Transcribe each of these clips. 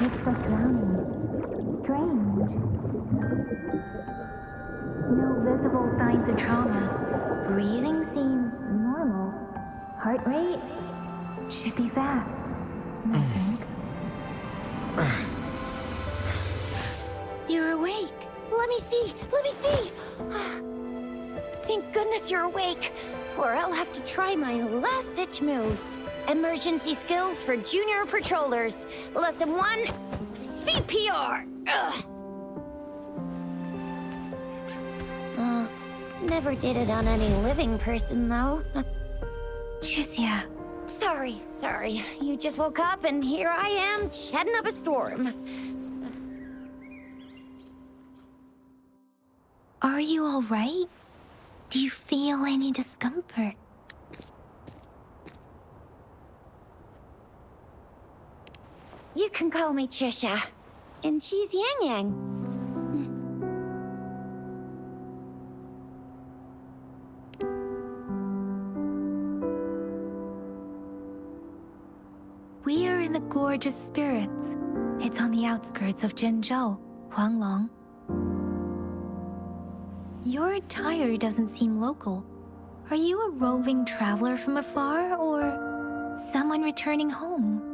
It's so drowning. Strange. No visible signs of trauma. Breathing seems normal. Heart rate should be fast, I think. You're awake. Let me see. Let me see. Thank goodness you're awake, or I'll have to try my last-ditch move. Emergency skills for junior patrollers. Lesson 1, CPR. Never did it on any living person, though. Jusia. Sorry. You just woke up, and here I am, chatting up a storm. Are you all right? Do you feel any discomfort? You can call me Trisha. And she's Yang Yang. We are in the Gorgeous Spirits. It's on the outskirts of Zhenzhou, Huanglong. Your attire doesn't seem local. Are you a roving traveler from afar, or someone returning home?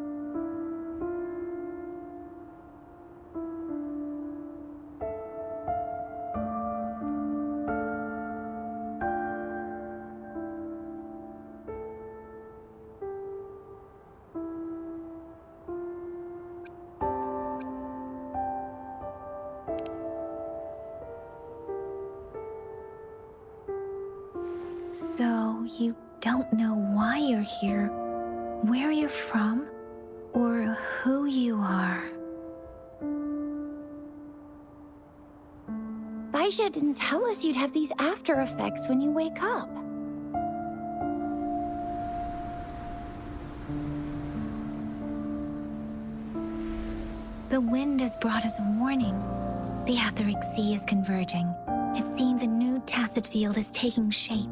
So, you don't know why you're here, where you're from, or who you are. Baisha didn't tell us you'd have these after effects when you wake up. The wind has brought us a warning. The Etheric Sea is converging. It seems a new tacit field is taking shape.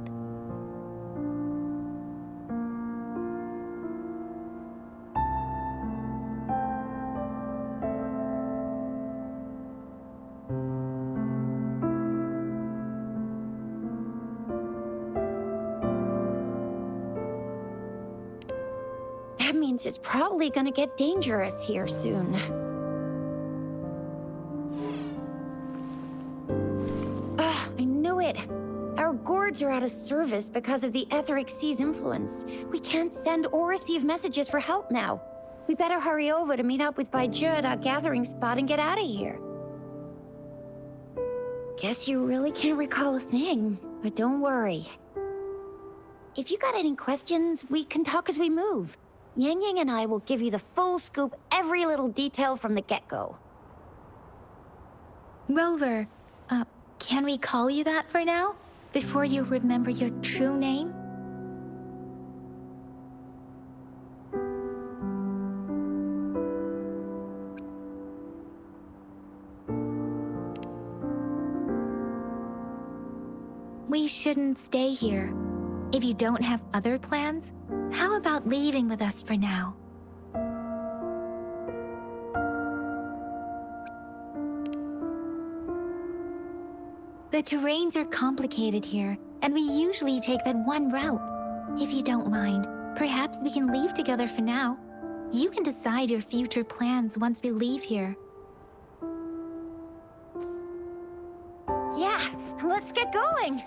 That means it's probably gonna get dangerous here soon. I knew it. Our gourds are out of service because of the Etheric Sea's influence. We can't send or receive messages for help now. We better hurry over to meet up with Baiju at our gathering spot and get out of here. Guess you really can't recall a thing, but don't worry. If you got any questions, we can talk as we move. Yang Yang and I will give you the full scoop, every little detail from the get-go. Rover, can we call you that for now? Before you remember your true name? We shouldn't stay here. If you don't have other plans, how about leaving with us for now? The terrains are complicated here, and we usually take that one route. If you don't mind, perhaps we can leave together for now. You can decide your future plans once we leave here. Yeah, let's get going.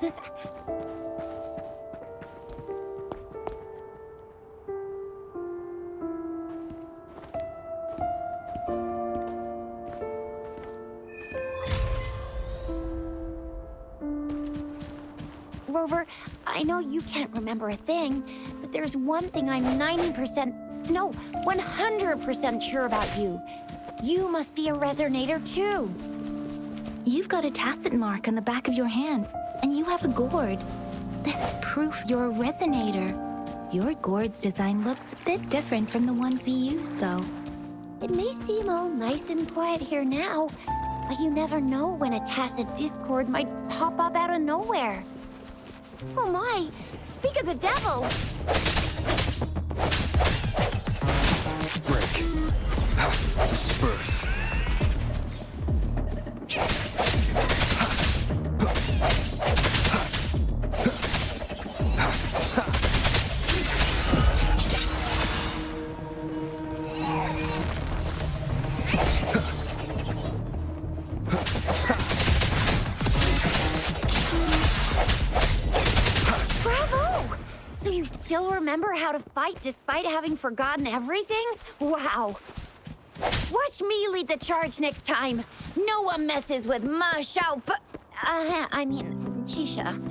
Rover, I know you can't remember a thing, but there's one thing I'm 100% sure about you. You must be a resonator too. You've got a tacit mark on the back of your hand, and you have a gourd. This is proof you're a resonator. Your gourd's design looks a bit different from the ones we use, though. It may seem all nice and quiet here now, but you never know when a tacit discord might pop up out of nowhere. Oh my! Speak of the devil! Break. Disperse. Bravo! So you still remember how to fight despite having forgotten everything? Wow. Watch me lead the charge next time. No one messes with Ma Xiao Chisha.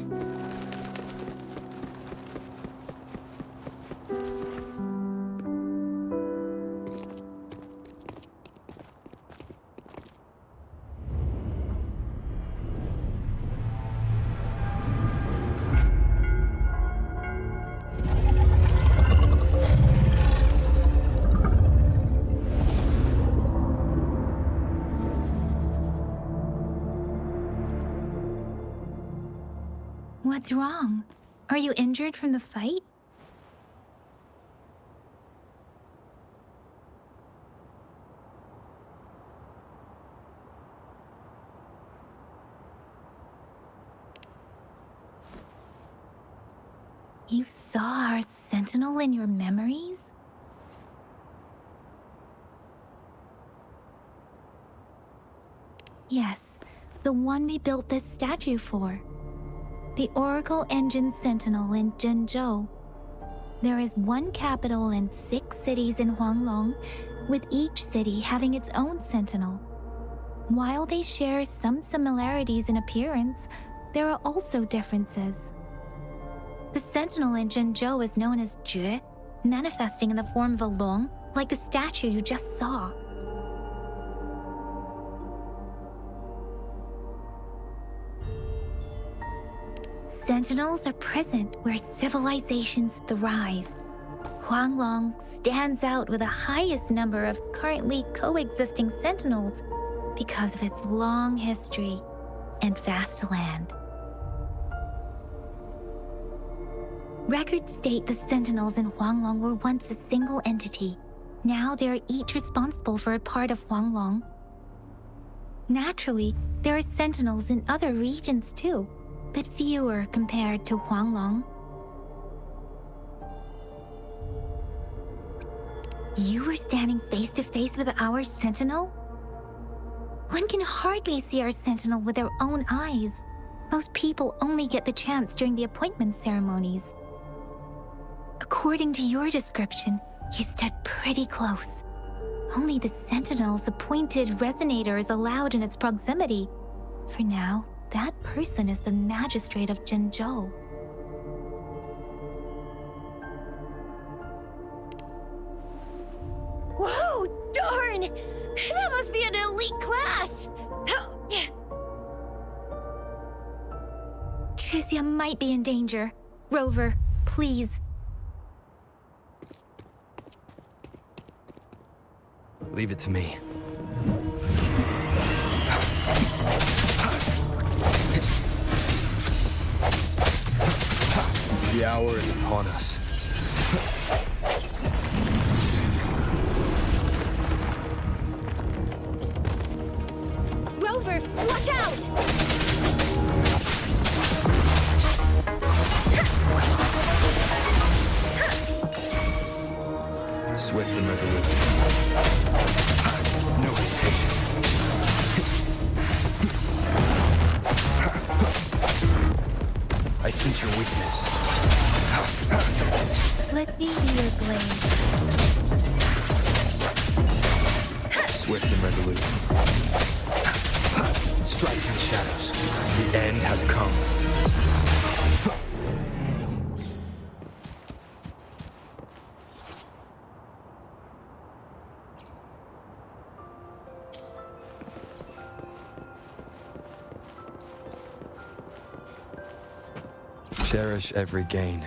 What's wrong? Are you injured from the fight? You saw our sentinel in your memories? Yes, the one we built this statue for. The Oracle Engine Sentinel in Zhenzhou. There is one capital and 6 cities in Huanglong, with each city having its own sentinel. While they share some similarities in appearance, there are also differences. The sentinel in Zhenzhou is known as Jue, manifesting in the form of a long, like the statue you just saw. Sentinels are present where civilizations thrive. Huanglong stands out with the highest number of currently coexisting sentinels because of its long history and vast land. Records state the sentinels in Huanglong were once a single entity. Now they are each responsible for a part of Huanglong. Naturally, there are sentinels in other regions too, but fewer compared to Huanglong. You were standing face to face with our sentinel? One can hardly see our sentinel with their own eyes. Most people only get the chance during the appointment ceremonies. According to your description, you stood pretty close. Only the sentinel's appointed resonator is allowed in its proximity. For now, that person is the magistrate of Zhenzhou. Whoa, darn! That must be an elite class! Chixia might be in danger. Rover, please. Leave it to me. The hour is upon us. Rover, watch out! Swift and resolute. No hesitation. I sense your weakness. Let me be your blade. Swift and resolute. Strike in the shadows. The end has come. Cherish every gain.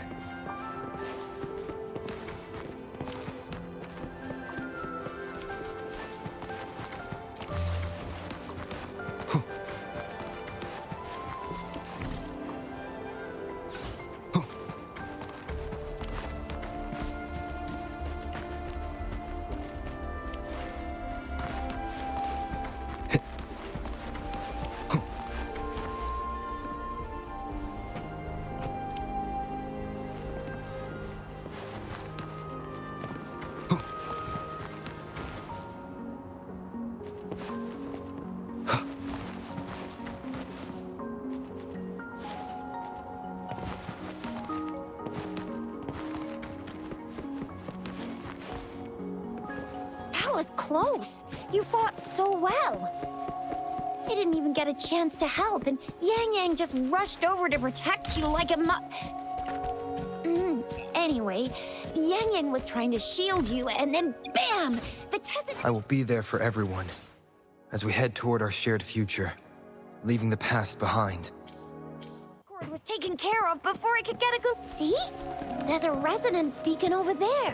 close. You fought so well. I didn't even get a chance to help, and Yang Yang just rushed over to protect you like a Anyway, Yang Yang was trying to shield you, and then BAM! The Tacet... I will be there for everyone as we head toward our shared future, leaving the past behind. Cord was taken care of before I could get a good... See? There's a resonance beacon over there.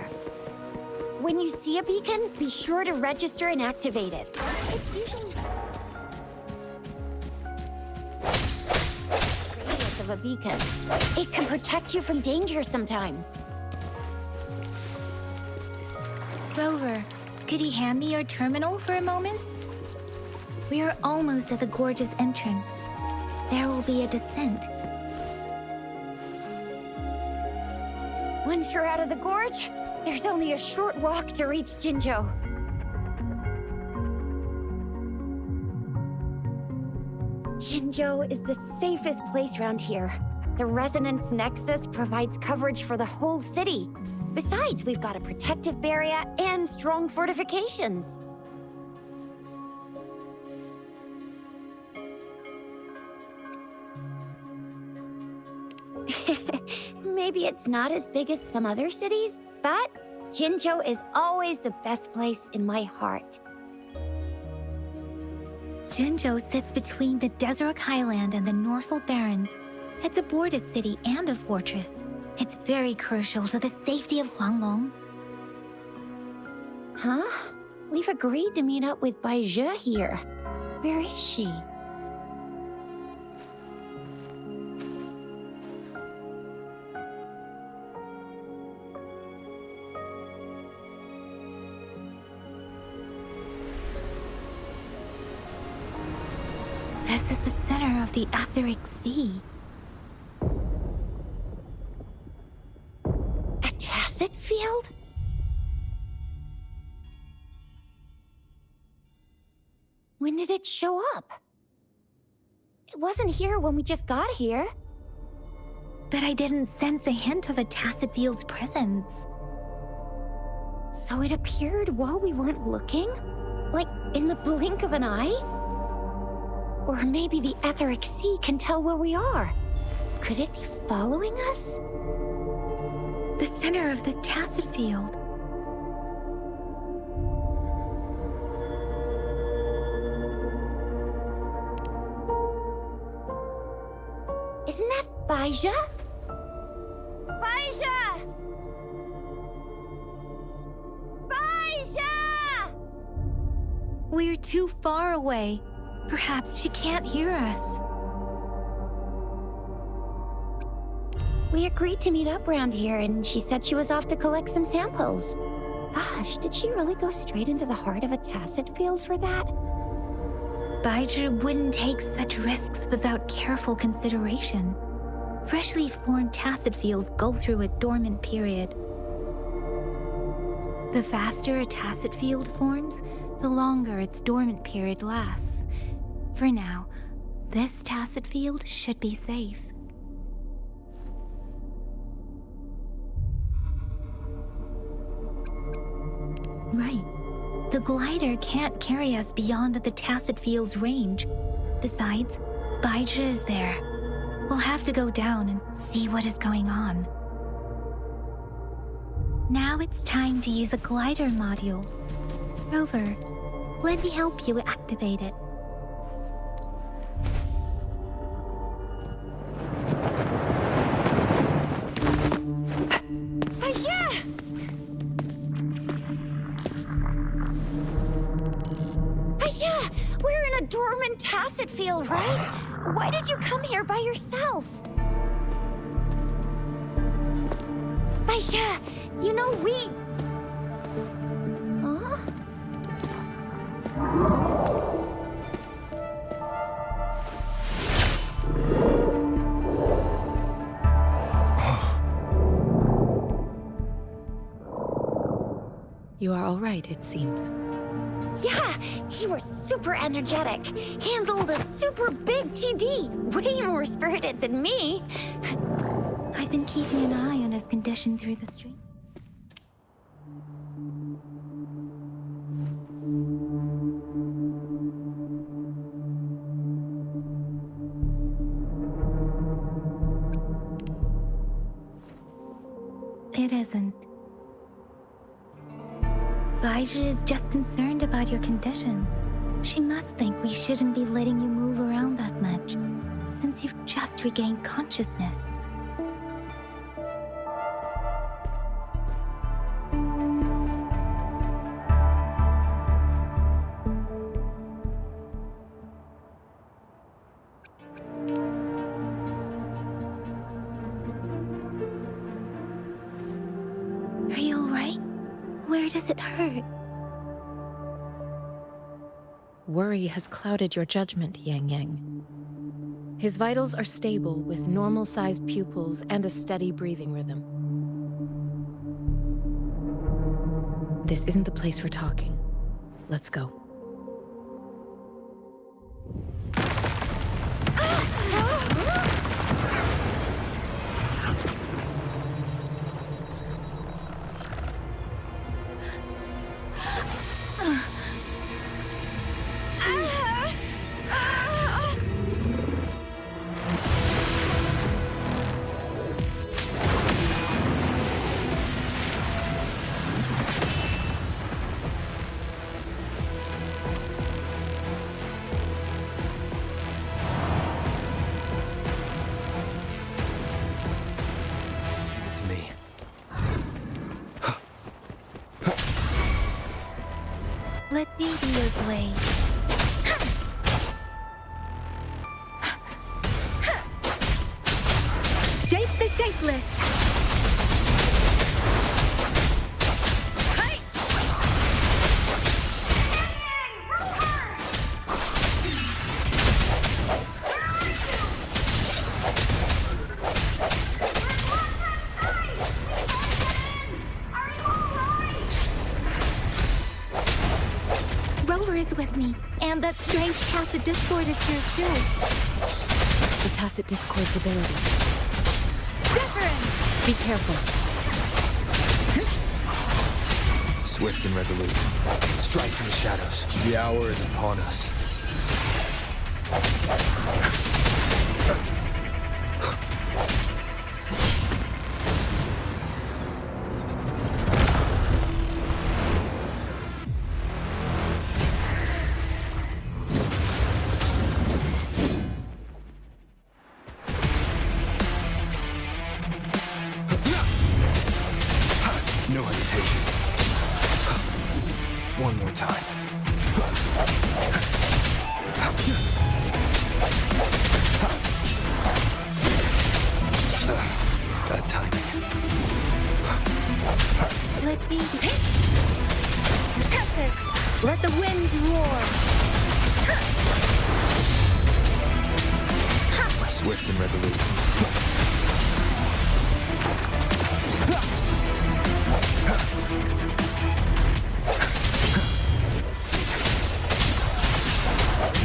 When you see a beacon, be sure to register and activate it. It's usually... radius of a beacon. It can protect you from danger sometimes. Rover, could you hand me your terminal for a moment? We are almost at the gorge's entrance. There will be a descent. Once you're out of the gorge, there's only a short walk to reach Jinzhou. Jinzhou is the safest place around here. The Resonance Nexus provides coverage for the whole city. Besides, we've got a protective barrier and strong fortifications. Maybe it's not as big as some other cities, but Jinzhou is always the best place in my heart. Jinzhou sits between the Desert Highland and the Norfolk Barrens. It's a border city and a fortress. It's very crucial to the safety of Huanglong. Huh? We've agreed to meet up with Bai Zhe here. Where is she? This is the center of the Etheric Sea. A Tacet field? When did it show up? It wasn't here when we just got here. But I didn't sense a hint of a Tacet field's presence. So it appeared while we weren't looking? Like in the blink of an eye? Or maybe the Etheric Sea can tell where we are. Could it be following us? The center of the Tacet field. Isn't that Bai Zhe? Bai Zhe! Bai Zhe! We're too far away. Perhaps she can't hear us. We agreed to meet up around here, and she said she was off to collect some samples. Gosh, did she really go straight into the heart of a Tacet field for that? Bai Zhe wouldn't take such risks without careful consideration. Freshly formed Tacet fields go through a dormant period. The faster a Tacet field forms, the longer its dormant period lasts. For now, this Tacet field should be safe. Right. The glider can't carry us beyond the Tacet field's range. Besides, Bai Zhe is there. We'll have to go down and see what is going on. Now it's time to use the glider module. Rover, let me help you activate it. Dormant Tacet field, right? Why did you come here by yourself? Bai Zhe, you know we... Huh? You are all right, it seems. Yeah, you were super energetic. Handled a super big TD. Way more spirited than me. I've been keeping an eye on his condition through the stream. it isn't. Baizhi is just concerned about your condition. She must think we shouldn't be letting you move around that much, since you've just regained consciousness. Are you alright? Where does it hurt? Worry has clouded your judgment, Yang Yang. His vitals are stable with normal-sized pupils and a steady breathing rhythm. This isn't the place for talking. Let's go. Let me be your blade. Shape the shapeless! Rover is with me, and that strange tacit discord is here too. The tacit discord's ability. Different! Be careful. Swift and resolute. Strike from the shadows. The hour is upon us. No hesitation. One more time. Bad timing. Let me be. Tempest! Let the winds roar! Swift and resolute.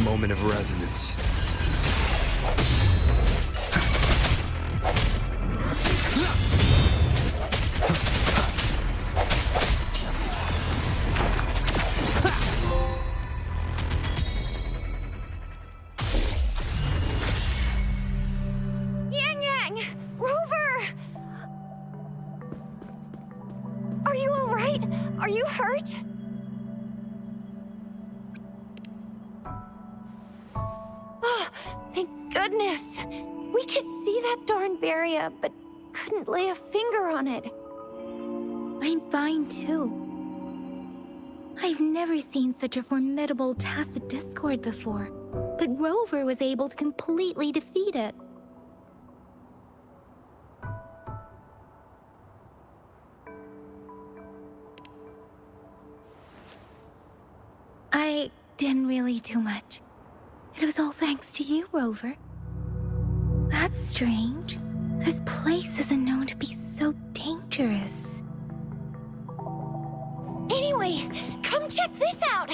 Moment of resonance. Yang Yang! Rover! Are you alright? Are you hurt? Oh, thank goodness. We could see that darn barrier, but couldn't lay a finger on it. I'm fine too. I've never seen such a formidable tacit discord before, but Rover was able to completely defeat it. I didn't really do much. It was all thanks to you, Rover. That's strange. This place isn't known to be so dangerous. Anyway, come check this out!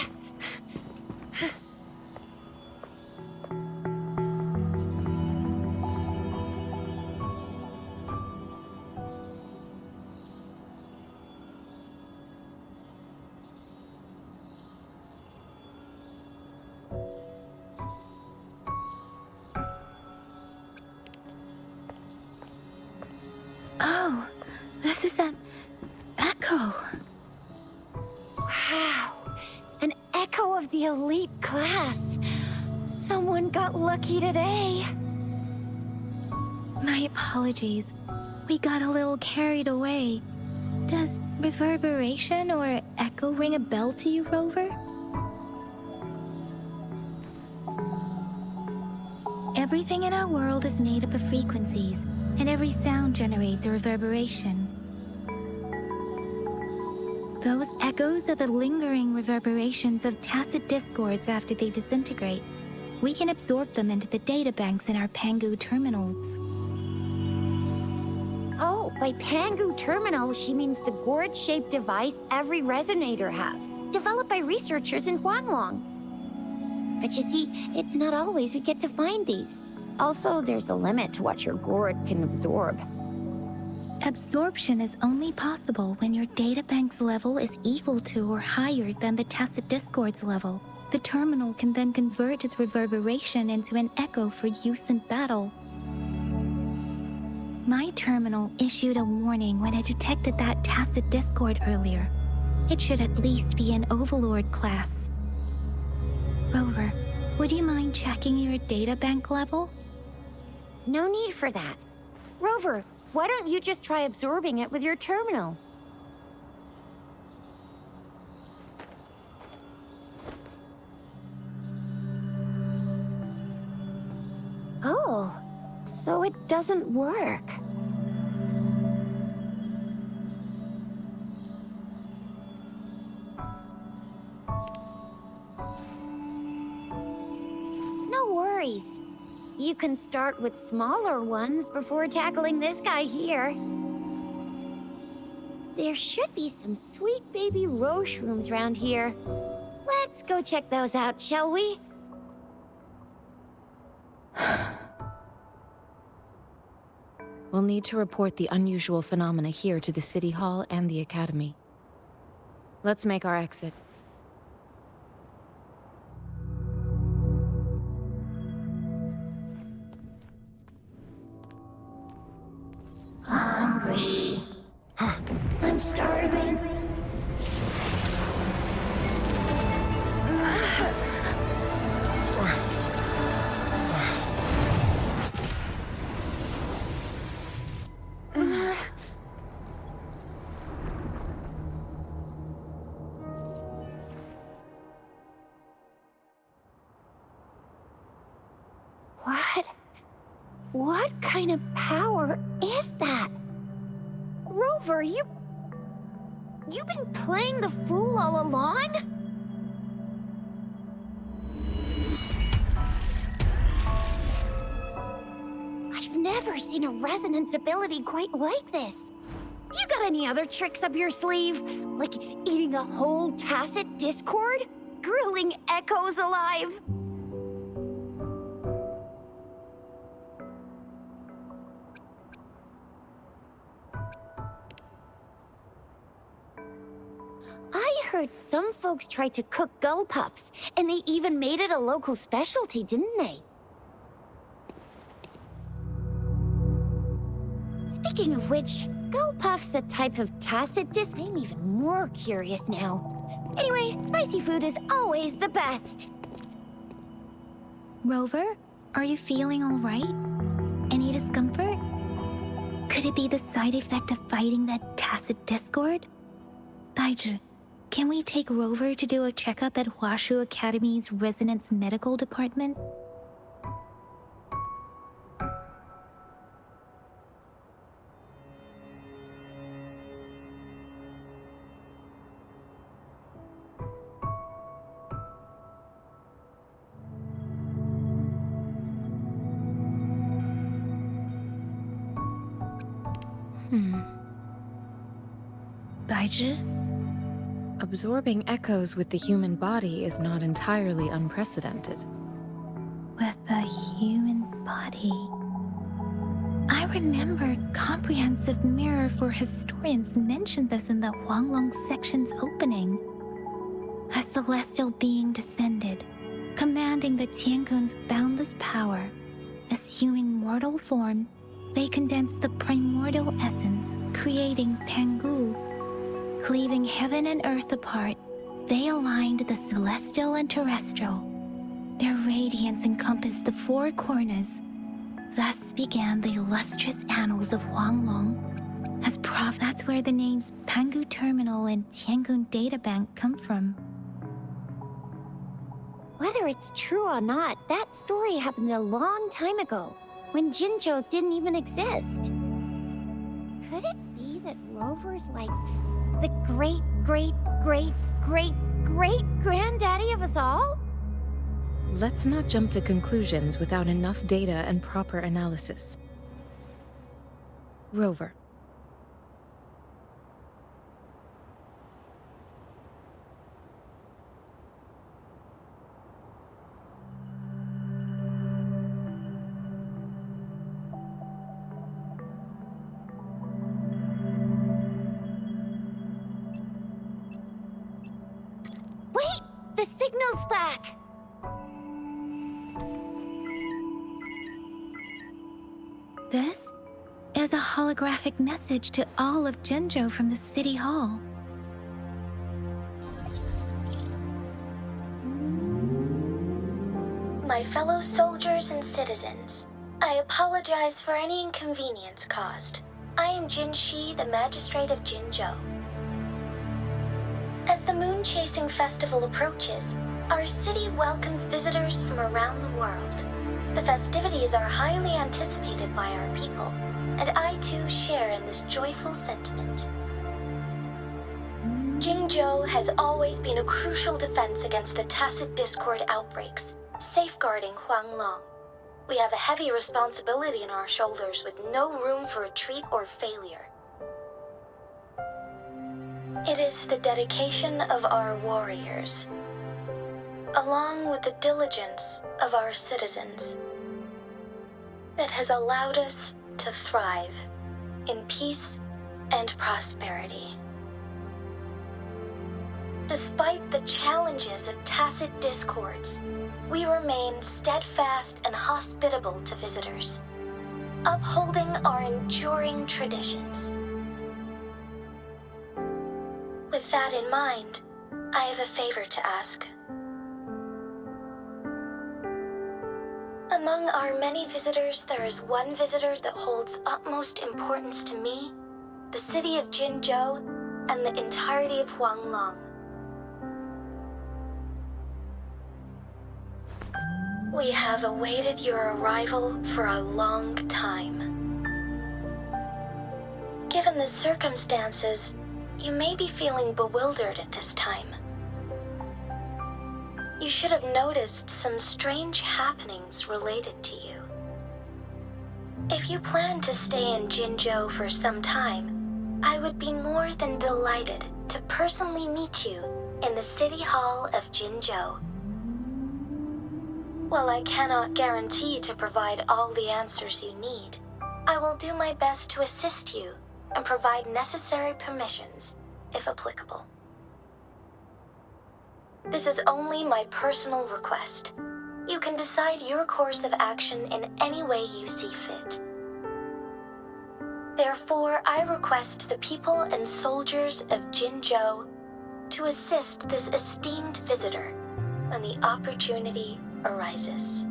Oh, this is that the elite class. Someone got lucky today. My apologies. We got a little carried away. Does reverberation or echo ring a bell to you, Rover? Everything in our world is made up of frequencies, and every sound generates a reverberation. Those echoes are the lingering reverberations of tacit discords after they disintegrate. We can absorb them into the databanks in our Pangu terminals. Oh, by Pangu Terminal, she means the gourd-shaped device every resonator has, developed by researchers in Huanglong. But you see, it's not always we get to find these. Also, there's a limit to what your gourd can absorb. Absorption is only possible when your databank's level is equal to or higher than the tacit discord's level. The terminal can then convert its reverberation into an echo for use in battle. My terminal issued a warning when it detected that tacit discord earlier. It should at least be an Overlord class. Rover, would you mind checking your databank level? No need for that. Rover, why don't you just try absorbing it with your terminal? Oh, so it doesn't work. No worries. You can start with smaller ones before tackling this guy here. There should be some sweet baby roche rooms around here. Let's go check those out, shall we? We'll need to report the unusual phenomena here to the City Hall and the Academy. Let's make our exit. Hungry. I'm starving. What kind of power is that? Rover, you've been playing the fool all along? I've never seen a resonance ability quite like this. You got any other tricks up your sleeve? Like eating a whole tacit discord? Grilling echoes alive? I heard some folks tried to cook gull puffs, and they even made it a local specialty, didn't they? Speaking of which, gull puff's a type of tacit disc. I'm even more curious now. Anyway, spicy food is always the best. Rover, are you feeling all right? Any discomfort? Could it be the side effect of fighting that tacit discord? Baiju, can we take Rover to do a checkup at Huashu Academy's Resonance Medical Department? Baiju? Absorbing echoes with the human body is not entirely unprecedented. With the human body. I remember Comprehensive Mirror for Historians mentioned this in the Huanglong section's opening. A celestial being descended, commanding the Tiankun's boundless power. Assuming mortal form, they condensed the primordial essence, creating Pangu, cleaving heaven and earth apart, They aligned the celestial and terrestrial. Their radiance encompassed the four corners. Thus began the illustrious annals of Huanglong. As prof, that's where the names Pangu Terminal and Tiangun Data Bank come from. Whether it's true or not, that story happened a long time ago, when Jinzhou didn't even exist. Could it be that Rover's like the great-great-great-great-great-granddaddy of us all? Let's not jump to conclusions without enough data and proper analysis. Rover. Wait! The signal's back! This is a holographic message to all of Jinzhou from the City Hall. My fellow soldiers and citizens, I apologize for any inconvenience caused. I am Jin Shi, the Magistrate of Jinzhou. As the Moon-Chasing Festival approaches, our city welcomes visitors from around the world. The festivities are highly anticipated by our people, and I too share in this joyful sentiment. Jinzhou has always been a crucial defense against the tacit discord outbreaks, safeguarding Huanglong. We have a heavy responsibility on our shoulders with no room for retreat or failure. It is the dedication of our warriors, along with the diligence of our citizens, that has allowed us to thrive in peace and prosperity. Despite the challenges of tacit discords, we remain steadfast and hospitable to visitors, upholding our enduring traditions. With that in mind, I have a favor to ask. Among our many visitors, there is one visitor that holds utmost importance to me, the city of Jinzhou, and the entirety of Huanglong. We have awaited your arrival for a long time. Given the circumstances, you may be feeling bewildered at this time. You should have noticed some strange happenings related to you. If you plan to stay in Jinzhou for some time, I would be more than delighted to personally meet you in the City Hall of Jinzhou. While I cannot guarantee to provide all the answers you need, I will do my best to assist you and provide necessary permissions, if applicable. This is only my personal request. You can decide your course of action in any way you see fit. Therefore, I request the people and soldiers of Jinzhou to assist this esteemed visitor when the opportunity arises.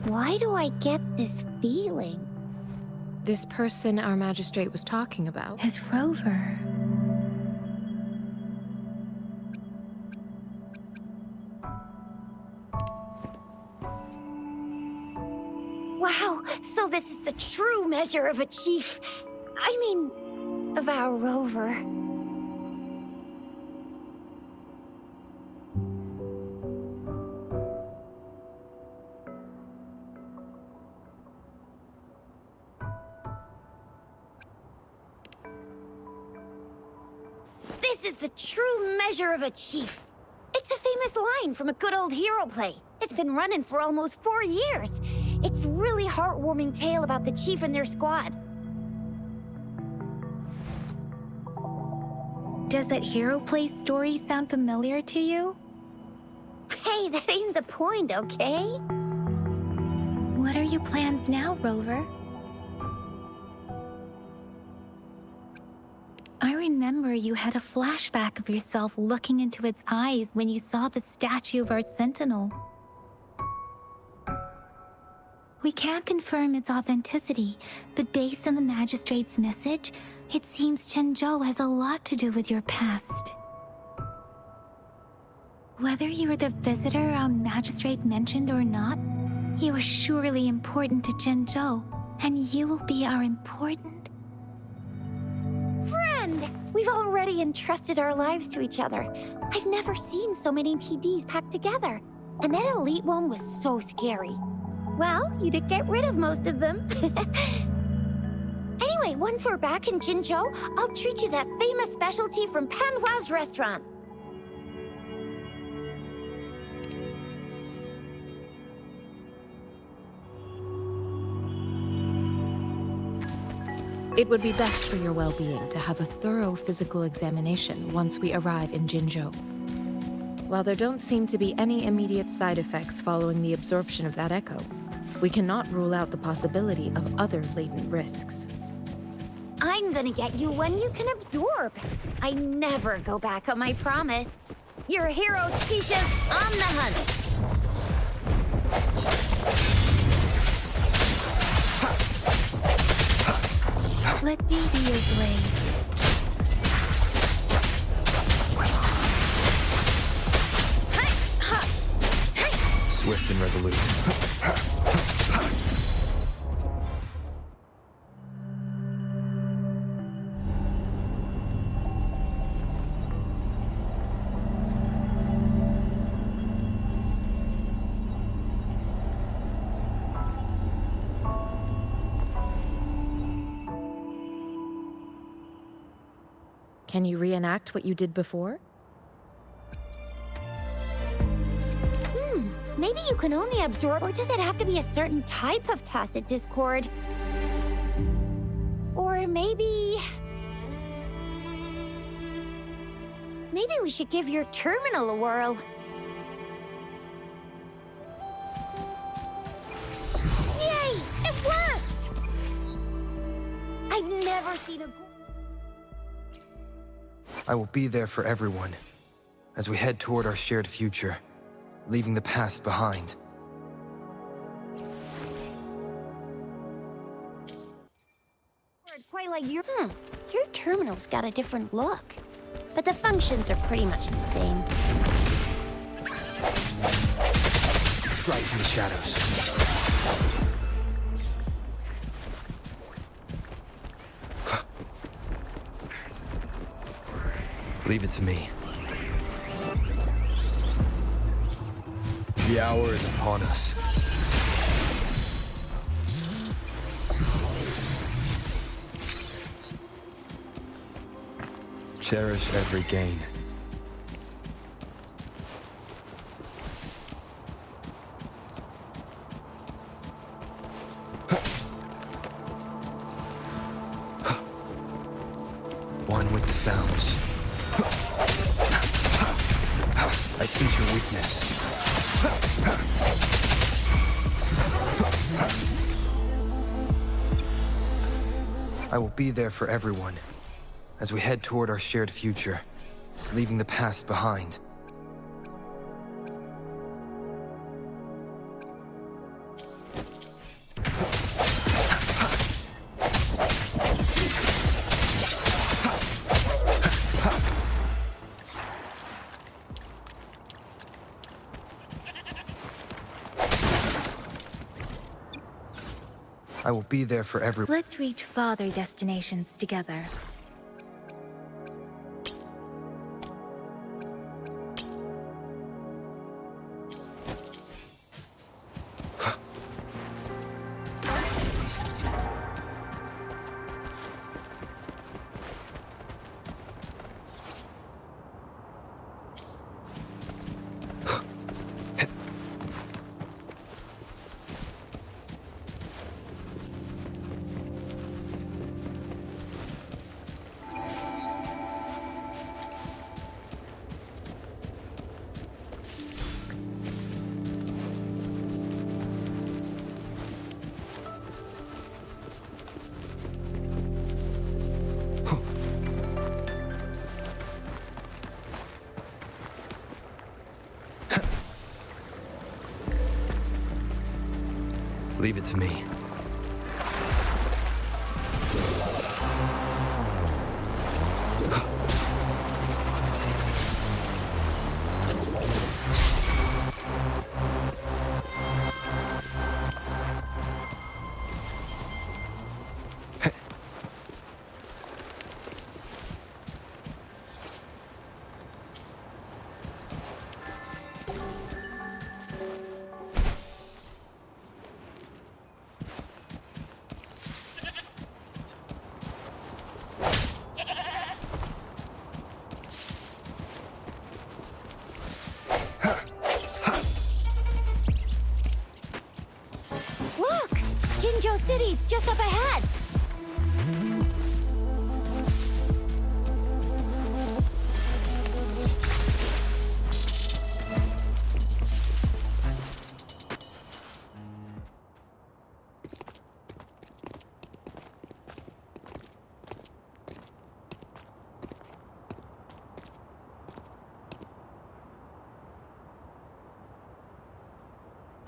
Why do I get this feeling? This person our magistrate was talking about. Is Rover. Wow, so this is the true measure of a chief. I mean, of our Rover. This is the true measure of a chief. It's a famous line from a good old hero play. It's been running for almost 4 years. It's a really heartwarming tale about the chief and their squad. Does that hero play story sound familiar to you? Hey, that ain't the point, okay? What are your plans now, Rover? I remember you had a flashback of yourself looking into its eyes when you saw the statue of our sentinel. We can't confirm its authenticity, but based on the magistrate's message, it seems Chenzhou has a lot to do with your past. Whether you were the visitor our magistrate mentioned or not, you are surely important to Zhenzhou, and you will be our important... Friend! We've already entrusted our lives to each other. I've never seen so many TDs packed together. And that elite one was so scary. Well, you did get rid of most of them. Anyway, once we're back in Jinzhou, I'll treat you that famous specialty from Panhua's restaurant. It would be best for your well-being to have a thorough physical examination once we arrive in Jinzhou. While there don't seem to be any immediate side effects following the absorption of that echo, we cannot rule out the possibility of other latent risks. I'm gonna get you one you can absorb. I never go back on my promise. Your hero Tisha's on the hunt. Let me be your blade. Swift and resolute. Can you reenact what you did before? Maybe you can only absorb, or does it have to be a certain type of tacit discord? Or maybe we should give your terminal a whirl. Yay! It worked! I've never seen a... I will be there for everyone as we head toward our shared future, leaving the past behind. Quite like your terminal's got a different look, but the functions are pretty much the same. Strike from the shadows. Leave it to me. The hour is upon us. Cherish every gain. One with the sounds. I sense your weakness. I will be there for everyone as we head toward our shared future, leaving the past behind. I will be there for everyone. Let's reach farther destinations together. Leave it to me. Look! Jinzhou City's just up ahead!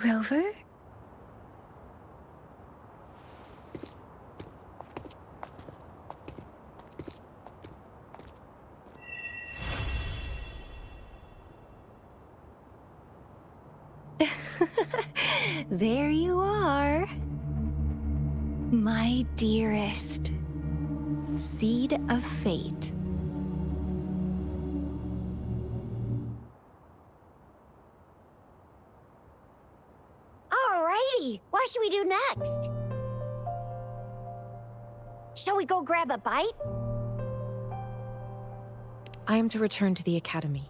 Rover? There you are. My dearest. Seed of fate. Alrighty, what should we do next? Shall we go grab a bite? I am to return to the Academy.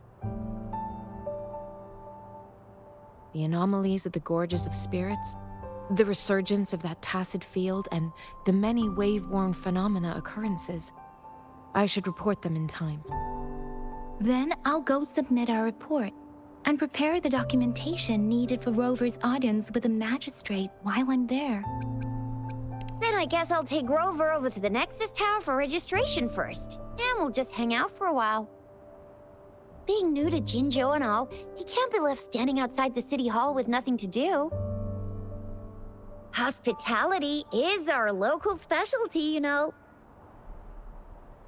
The anomalies of the Gorges of Spirits, the resurgence of that tacit field, and the many wave-worn phenomena occurrences. I should report them in time. Then I'll go submit our report and prepare the documentation needed for Rover's audience with the magistrate while I'm there. Then I guess I'll take Rover over to the Nexus Tower for registration first, and we'll just hang out for a while. Being new to Jinzhou and all, he can't be left standing outside the city hall with nothing to do. Hospitality is our local specialty, you know.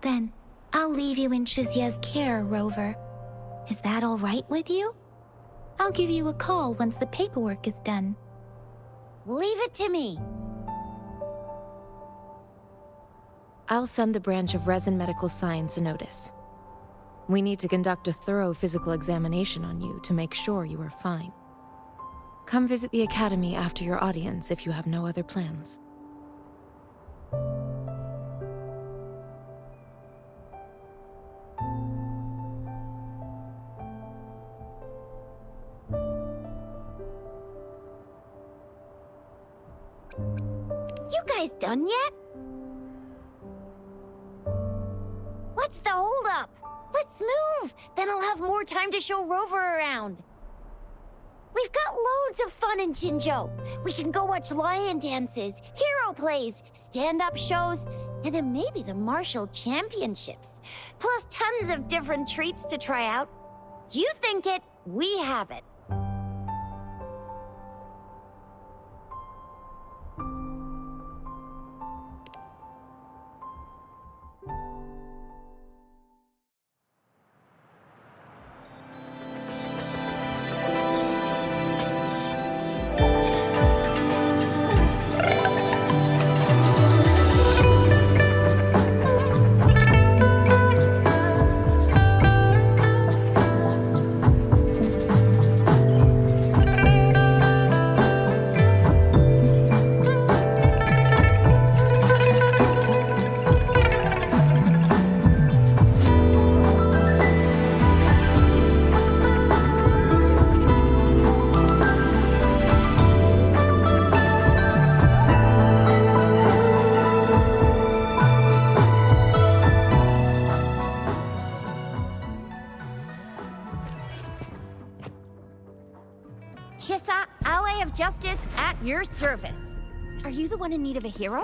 Then I'll leave you in Shizia's care, Rover. Is that all right with you? I'll give you a call once the paperwork is done. Leave it to me. I'll send the branch of Resin Medical Science a notice. We need to conduct a thorough physical examination on you to make sure you are fine. Come visit the Academy after your audience if you have no other plans. You guys done yet? What's the holdup? Let's move! Then I'll have more time to show Rover around. We've got loads of fun in Jinzhou. We can go watch lion dances, hero plays, stand-up shows, and then maybe the martial championships. Plus tons of different treats to try out. You think it, we have it. Chissa, ally of justice at your service. Are you the one in need of a hero?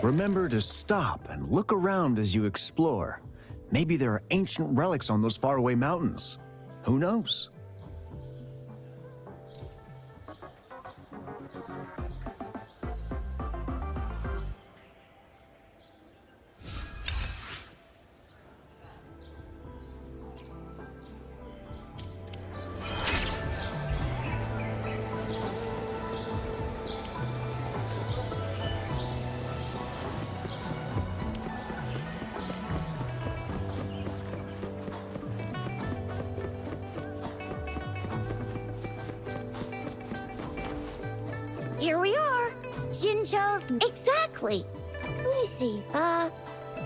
Remember to stop and look around as you explore. Maybe there are ancient relics on those faraway mountains. Who knows? Here we are. Jinzhou's exactly. Let me see.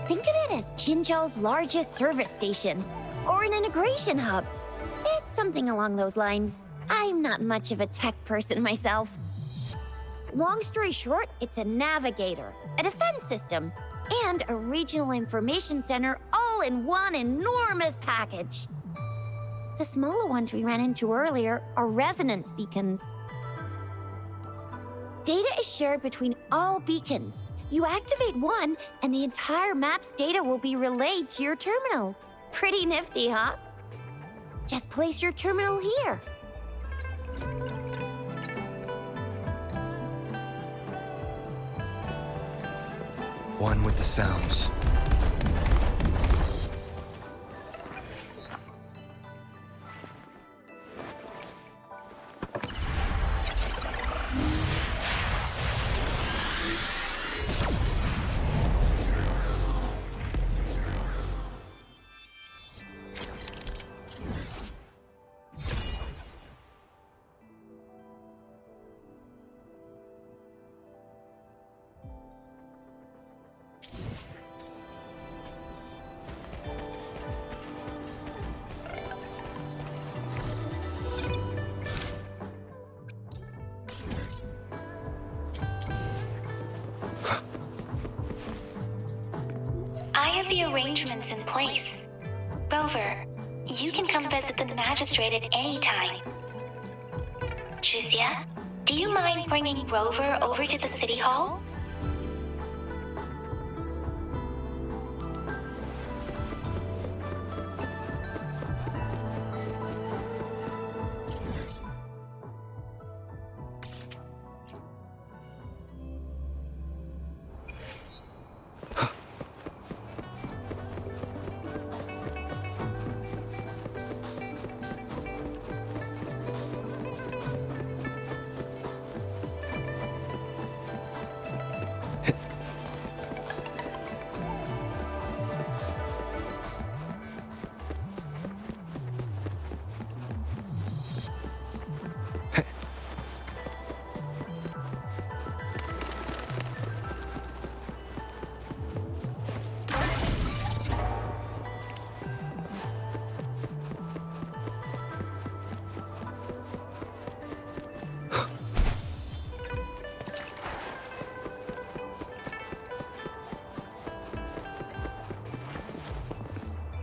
Think of it as Jinzhou's largest service station or an integration hub. It's something along those lines. I'm not much of a tech person myself. Long story short, it's a navigator, a defense system, and a regional information center all in one enormous package. The smaller ones we ran into earlier are resonance beacons. Data is shared between all beacons. You activate one, and the entire map's data will be relayed to your terminal. Pretty nifty, huh? Just place your terminal here. One with the sounds. I have the arrangements in place. Rover, you can come visit the magistrate at any time. Juzia, do you mind bringing Rover over to the city hall?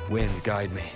Wind, guide me.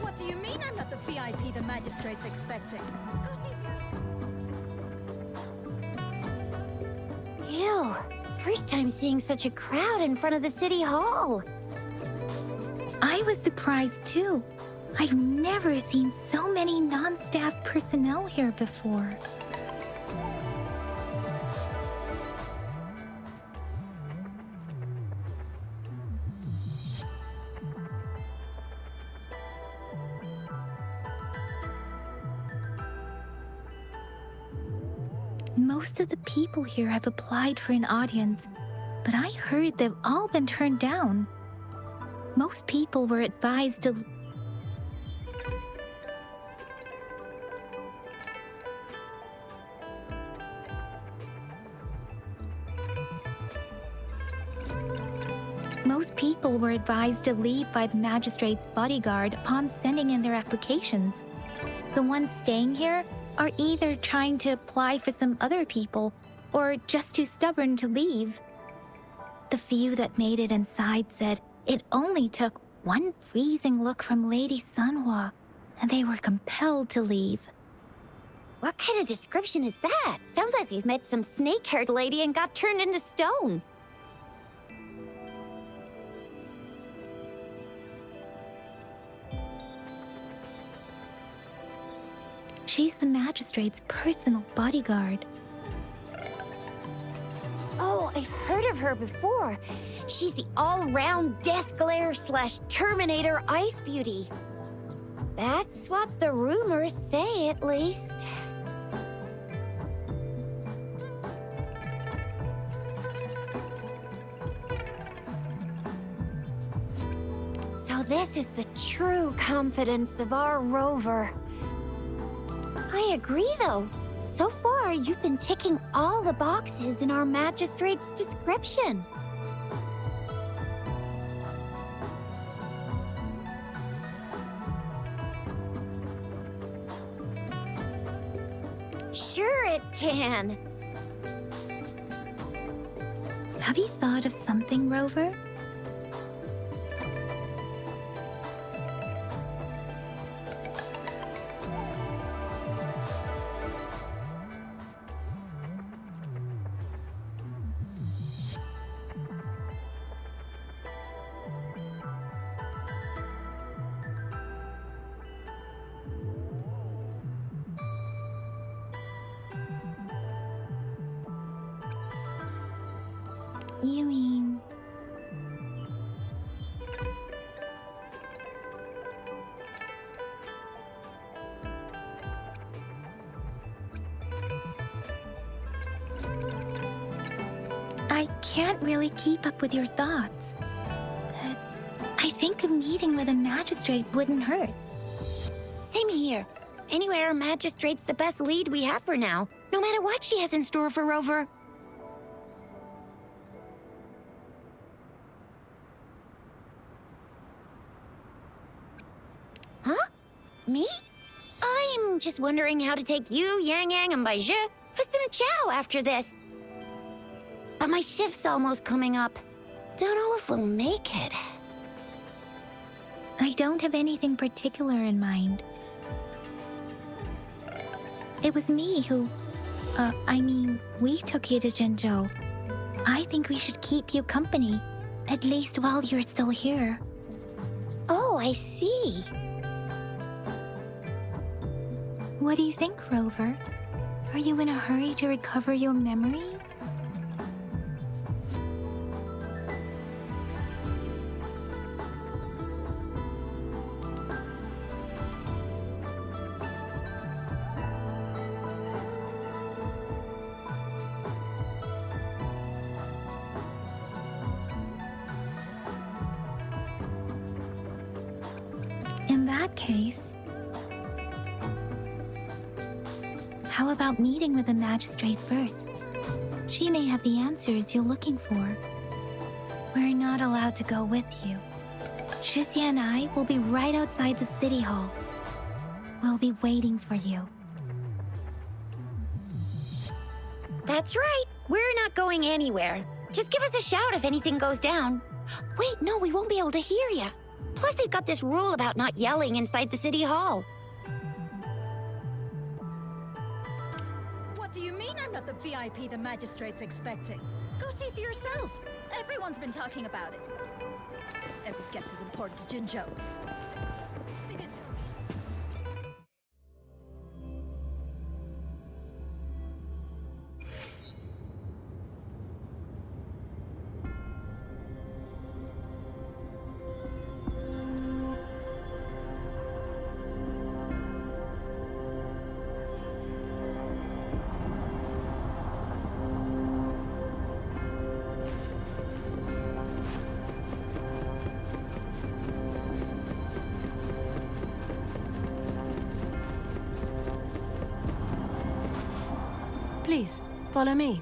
What do you mean I'm not the VIP the magistrate's expecting? Go see first time seeing such a crowd in front of the city hall. I was surprised too. I've never seen so many non-staff personnel here before. Most of the people here have applied for an audience, but I heard they've all been turned down. Most people were advised to... Most people were advised to leave by the magistrate's bodyguard upon sending in their applications. The ones staying here are either trying to apply for some other people or just too stubborn to leave. The few that made it inside said it only took one freezing look from Lady Sanhua, and they were compelled to leave. What kind of description is that? Sounds like you've met some snake-haired lady and got turned into stone. She's the magistrate's personal bodyguard. Oh, I've heard of her before. She's the all-round Death Glare / Terminator Ice Beauty. That's what the rumors say, at least. So this is the true confidence of our rover. I agree, though. So far, you've been ticking all the boxes in our magistrate's description. Sure it can. Have you thought of something, Rover? You mean... I can't really keep up with your thoughts. But I think a meeting with a magistrate wouldn't hurt. Same here. Anyway, our magistrate's the best lead we have for now, no matter what she has in store for Rover. Huh? Me? I'm just wondering how to take you, Yang Yang, and Baizhi for some chow after this. But my shift's almost coming up. Don't know if we'll make it. I don't have anything particular in mind. It was me who... we took you to Jinzhou. I think we should keep you company, at least while you're still here. Oh, I see. What do you think, Rover? Are you in a hurry to recover your memories? In that case, how about meeting with the magistrate first? She may have the answers you're looking for. We're not allowed to go with you. Shixia and I will be right outside the city hall. We'll be waiting for you. That's right. We're not going anywhere. Just give us a shout if anything goes down. Wait, no, we won't be able to hear you. Plus, they've got this rule about not yelling inside the city hall. What do you mean? mean I'm not the VIP the magistrate's expecting? Go see for yourself. Everyone's been talking about it. Every guess is important to Jinzhou. They didn't tell me. Please, follow me.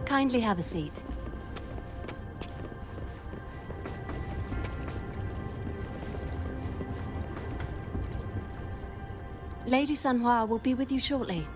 Kindly have a seat. Lady Sanhua will be with you shortly.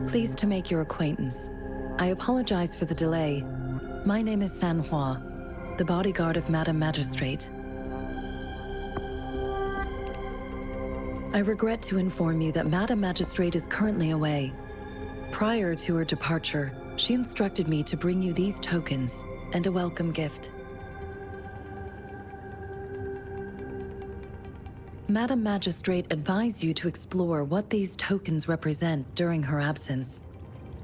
Pleased to make your acquaintance. I apologize for the delay. My name is Sanhua, the bodyguard of Madam Magistrate. I regret to inform you that Madam Magistrate is currently away. Prior to her departure, she instructed me to bring you these tokens and a welcome gift. Madam Magistrate advised you to explore what these tokens represent during her absence.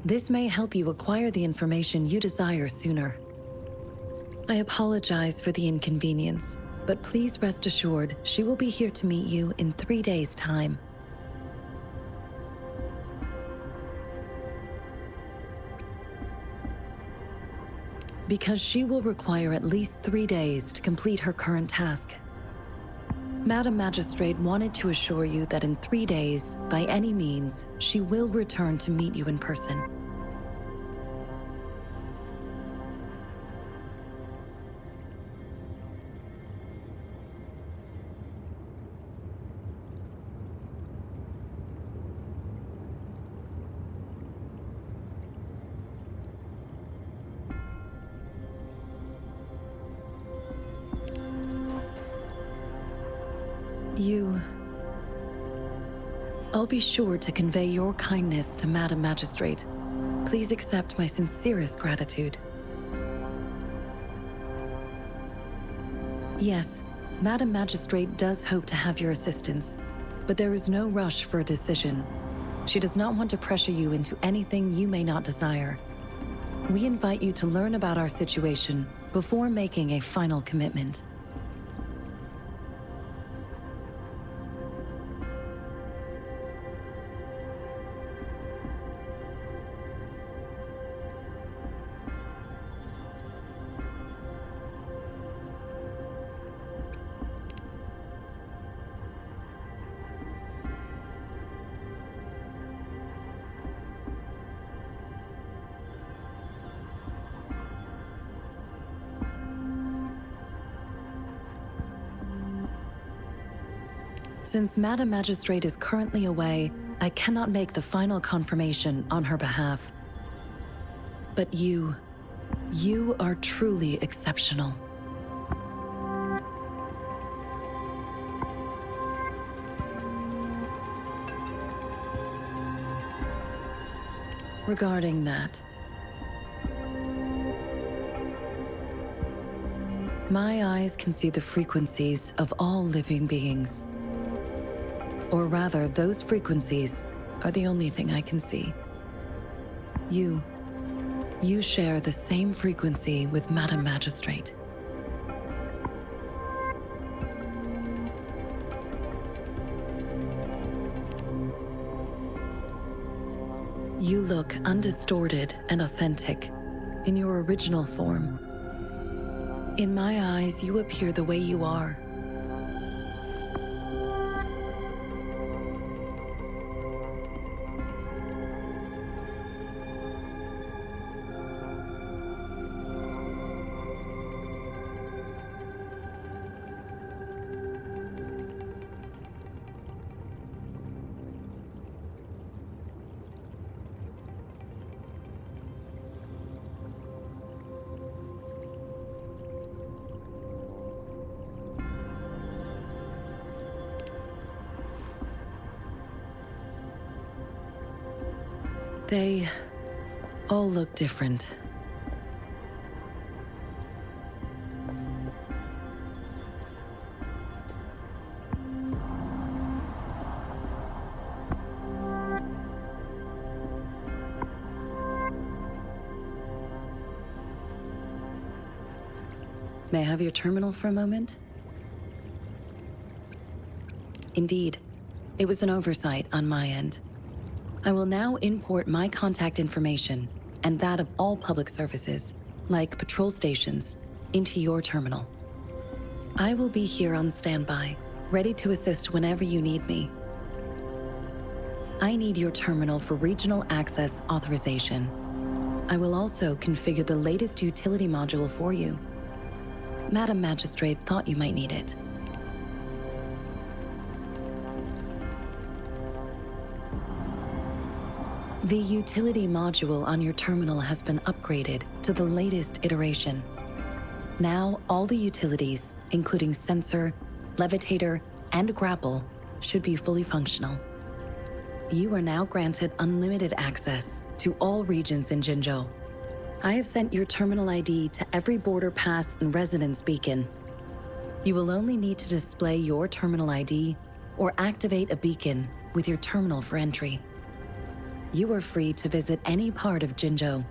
This may help you acquire the information you desire sooner. I apologize for the inconvenience, but please rest assured she will be here to meet you in 3 days' time. Because she will require at least 3 days to complete her current task. Madam Magistrate wanted to assure you that in 3 days, by any means, she will return to meet you in person. I'll be sure to convey your kindness to Madam Magistrate. Please accept my sincerest gratitude. Yes, Madam Magistrate does hope to have your assistance, but there is no rush for a decision. She does not want to pressure you into anything you may not desire. We invite you to learn about our situation before making a final commitment. Since Madam Magistrate is currently away, I cannot make the final confirmation on her behalf. But you are truly exceptional. Regarding that, my eyes can see the frequencies of all living beings. Or rather, those frequencies are the only thing I can see. You share the same frequency with Madam Magistrate. You look undistorted and authentic in your original form. In my eyes, you appear the way you are. They all look different. May I have your terminal for a moment? Indeed, it was an oversight on my end. I will now import my contact information and that of all public services, like patrol stations, into your terminal. I will be here on standby, ready to assist whenever you need me. I need your terminal for regional access authorization. I will also configure the latest utility module for you. Madam Magistrate thought you might need it. The utility module on your terminal has been upgraded to the latest iteration. Now, all the utilities, including sensor, levitator, and grapple, should be fully functional. You are now granted unlimited access to all regions in Jinzhou. I have sent your terminal ID to every border pass and residence beacon. You will only need to display your terminal ID or activate a beacon with your terminal for entry. You are free to visit any part of Jinzhou.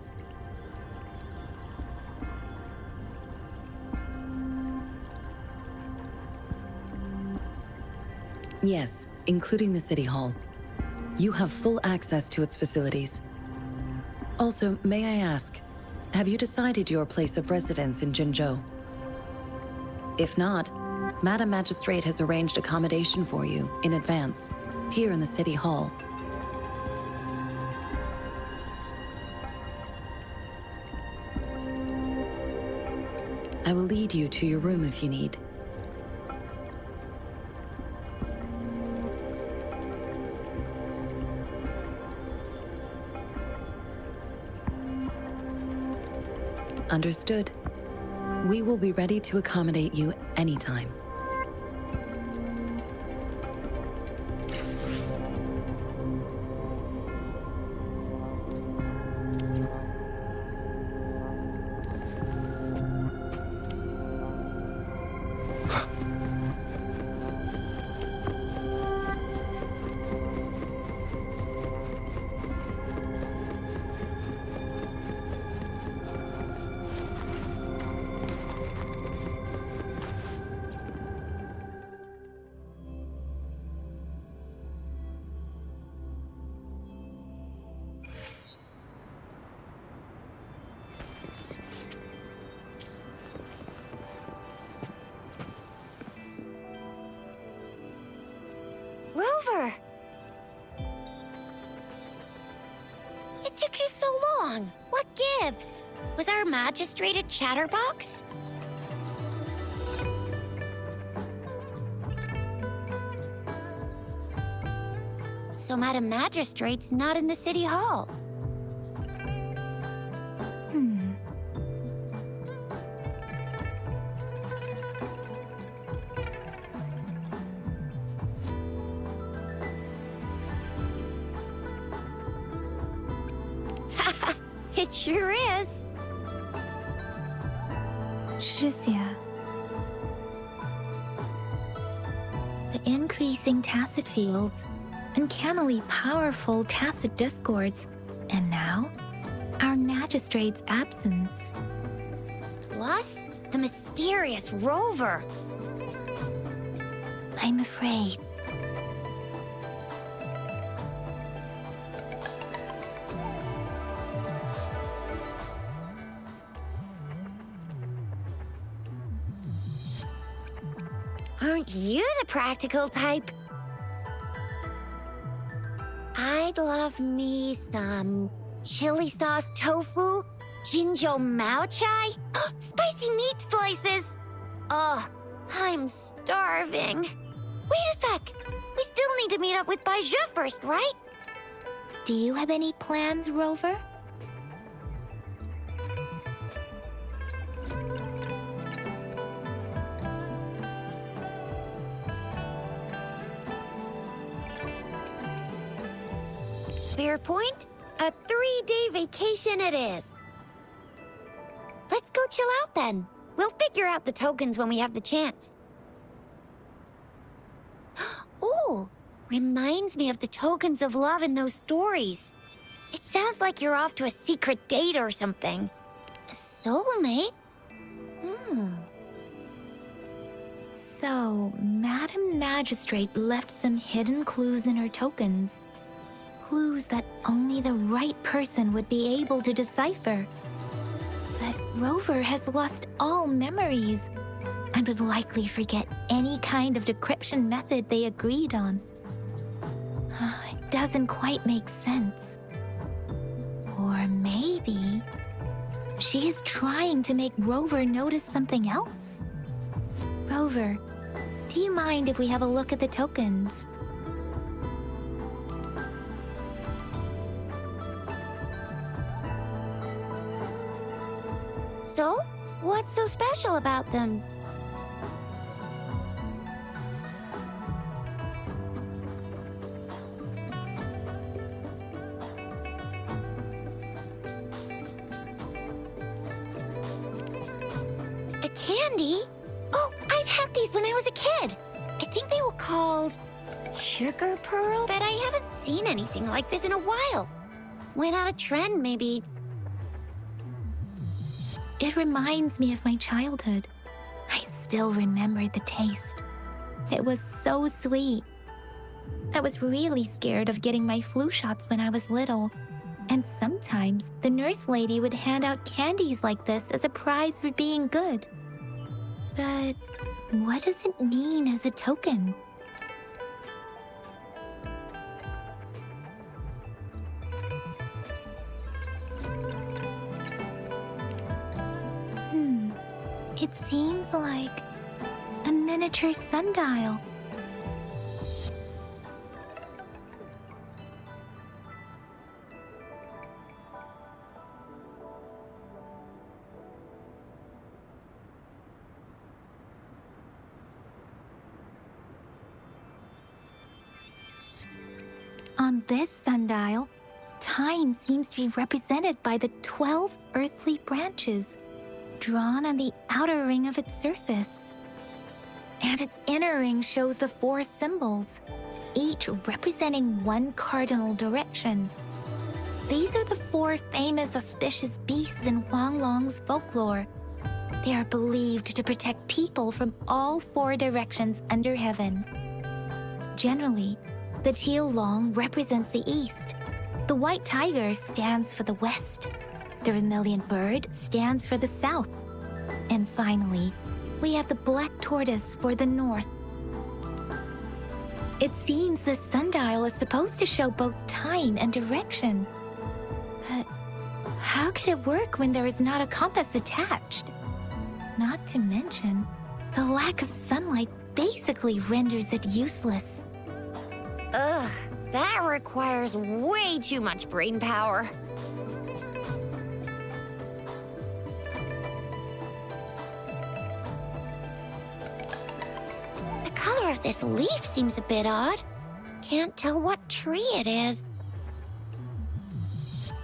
Yes, including the City Hall. You have full access to its facilities. Also, may I ask, have you decided your place of residence in Jinzhou? If not, Madam Magistrate has arranged accommodation for you in advance, here in the City Hall. I will lead you to your room if you need. Understood. We will be ready to accommodate you anytime. Rover! It took you so long. What gives? Was our magistrate a chatterbox? So Madam Magistrate's not in the City Hall. It sure is. 是些. The increasing tacit fields, uncannily powerful tacit discords, and now, our magistrate's absence. Plus, the mysterious rover. I'm afraid. Aren't you the practical type? I'd love me some chili sauce tofu, jinjo mao chai, spicy meat slices. Ugh, I'm starving. Wait a sec. We still need to meet up with Baiju first, right? Do you have any plans, Rover? Fair point. A 3-day vacation it is. Let's go chill out then. We'll figure out the tokens when we have the chance. Ooh, reminds me of the tokens of love in those stories. It sounds like you're off to a secret date or something. A soulmate? So, Madam Magistrate left some hidden clues in her tokens. Clues that only the right person would be able to decipher. But Rover has lost all memories and would likely forget any kind of decryption method they agreed on. It doesn't quite make sense. Or maybe she is trying to make Rover notice something else. Rover, do you mind if we have a look at the tokens? So, what's so special about them? A candy? Oh, I've had these when I was a kid. I think they were called sugar pearl, but I haven't seen anything like this in a while. Went out of trend, maybe. It reminds me of my childhood. I still remember the taste. It was so sweet. I was really scared of getting my flu shots when I was little, and sometimes the nurse lady would hand out candies like this as a prize for being good. But what does it mean as a token? It seems like a miniature sundial. On this sundial, time seems to be represented by the 12 earthly branches drawn on the outer ring of its surface. And its inner ring shows the 4 symbols, each representing one cardinal direction. These are the 4 famous auspicious beasts in Huanglong's folklore. They are believed to protect people from all 4 directions under heaven. Generally, the teal long represents the east. The white tiger stands for the west. The vermilion bird stands for the south. And finally, we have the black tortoise for the north. It seems the sundial is supposed to show both time and direction. But how could it work when there is not a compass attached? Not to mention, the lack of sunlight basically renders it useless. Ugh, that requires way too much brain power. The color of this leaf seems a bit odd. Can't tell what tree it is.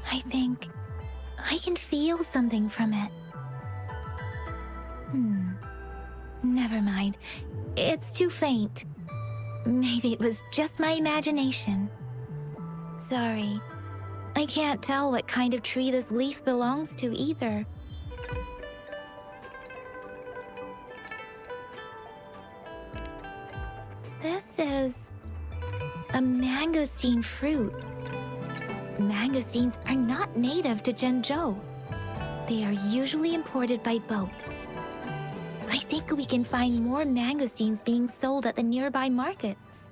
I think I can feel something from it. Never mind. It's too faint. Maybe it was just my imagination. Sorry. I can't tell what kind of tree this leaf belongs to either. This is a mangosteen fruit. Mangosteens are not native to Zhengzhou. They are usually imported by boat. I think we can find more mangosteens being sold at the nearby markets.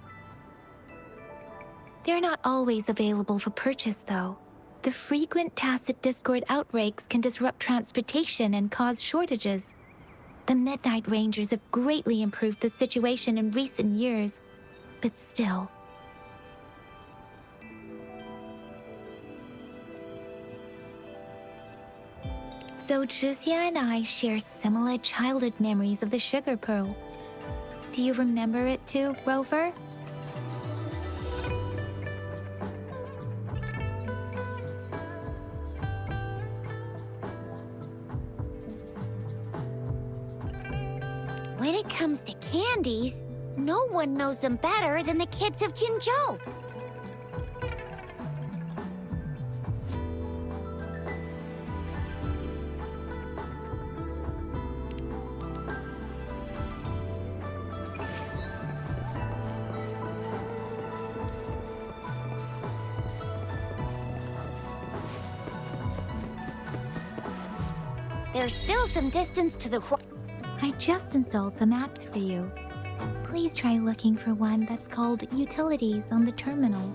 They're not always available for purchase, though. The frequent tacit discord outbreaks can disrupt transportation and cause shortages. The Midnight Rangers have greatly improved the situation in recent years, but still. So Zhixia and I share similar childhood memories of the Sugar Pearl. Do you remember it too, Rover? When it comes to candies, no one knows them better than the kids of Jinzhou. There's still some distance to the I just installed some apps for you. Please try looking for one that's called Utilities on the terminal.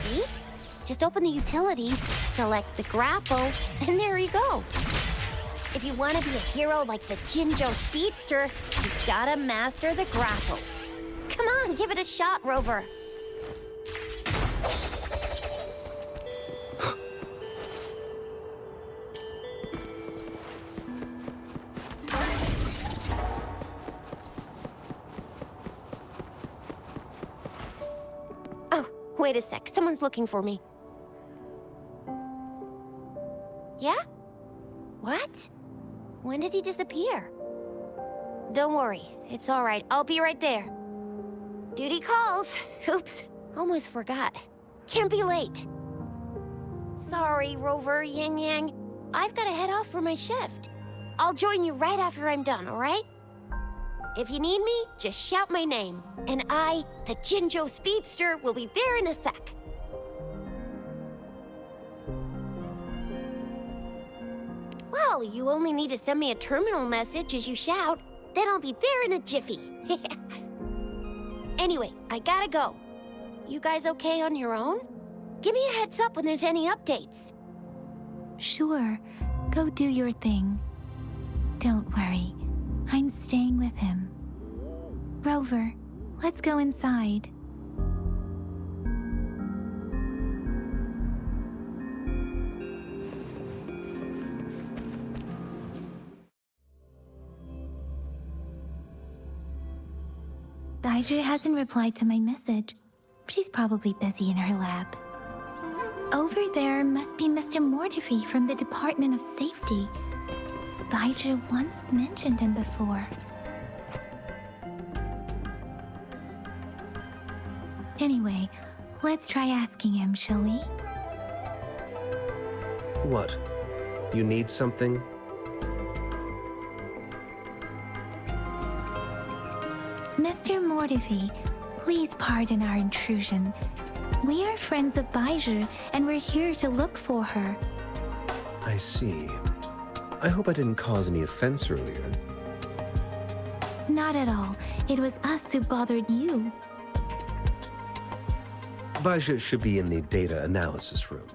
See? Just open the utilities, select the grapple, and there you go. If you want to be a hero like the Jinzhou Speedster, you gotta master the grapple. Come on, give it a shot, Rover. Oh, wait a sec. Someone's looking for me. Yeah? What? When did he disappear? Don't worry. It's all right. I'll be right there. Duty calls. Oops. Almost forgot. Can't be late. Sorry, Rover, Yang Yang. I've got to head off for my shift. I'll join you right after I'm done, all right? If you need me, just shout my name. And I, the Jinzhou Speedster, will be there in a sec. Well, you only need to send me a terminal message as you shout. Then I'll be there in a jiffy. Anyway, I gotta go. You guys okay on your own? Give me a heads up when there's any updates. Sure, go do your thing. Don't worry, I'm staying with him. Rover, let's go inside. Daiju hasn't replied to my message. She's probably busy in her lab. Over there must be Mr. Mortifi from the Department of Safety. Daiju once mentioned him before. Anyway, let's try asking him, shall we? What? You need something? Mr. Mortifi, please pardon our intrusion. We are friends of Baizhi, and we're here to look for her. I see. I hope I didn't cause any offense earlier. Not at all. It was us who bothered you. Baja should be in the data analysis room.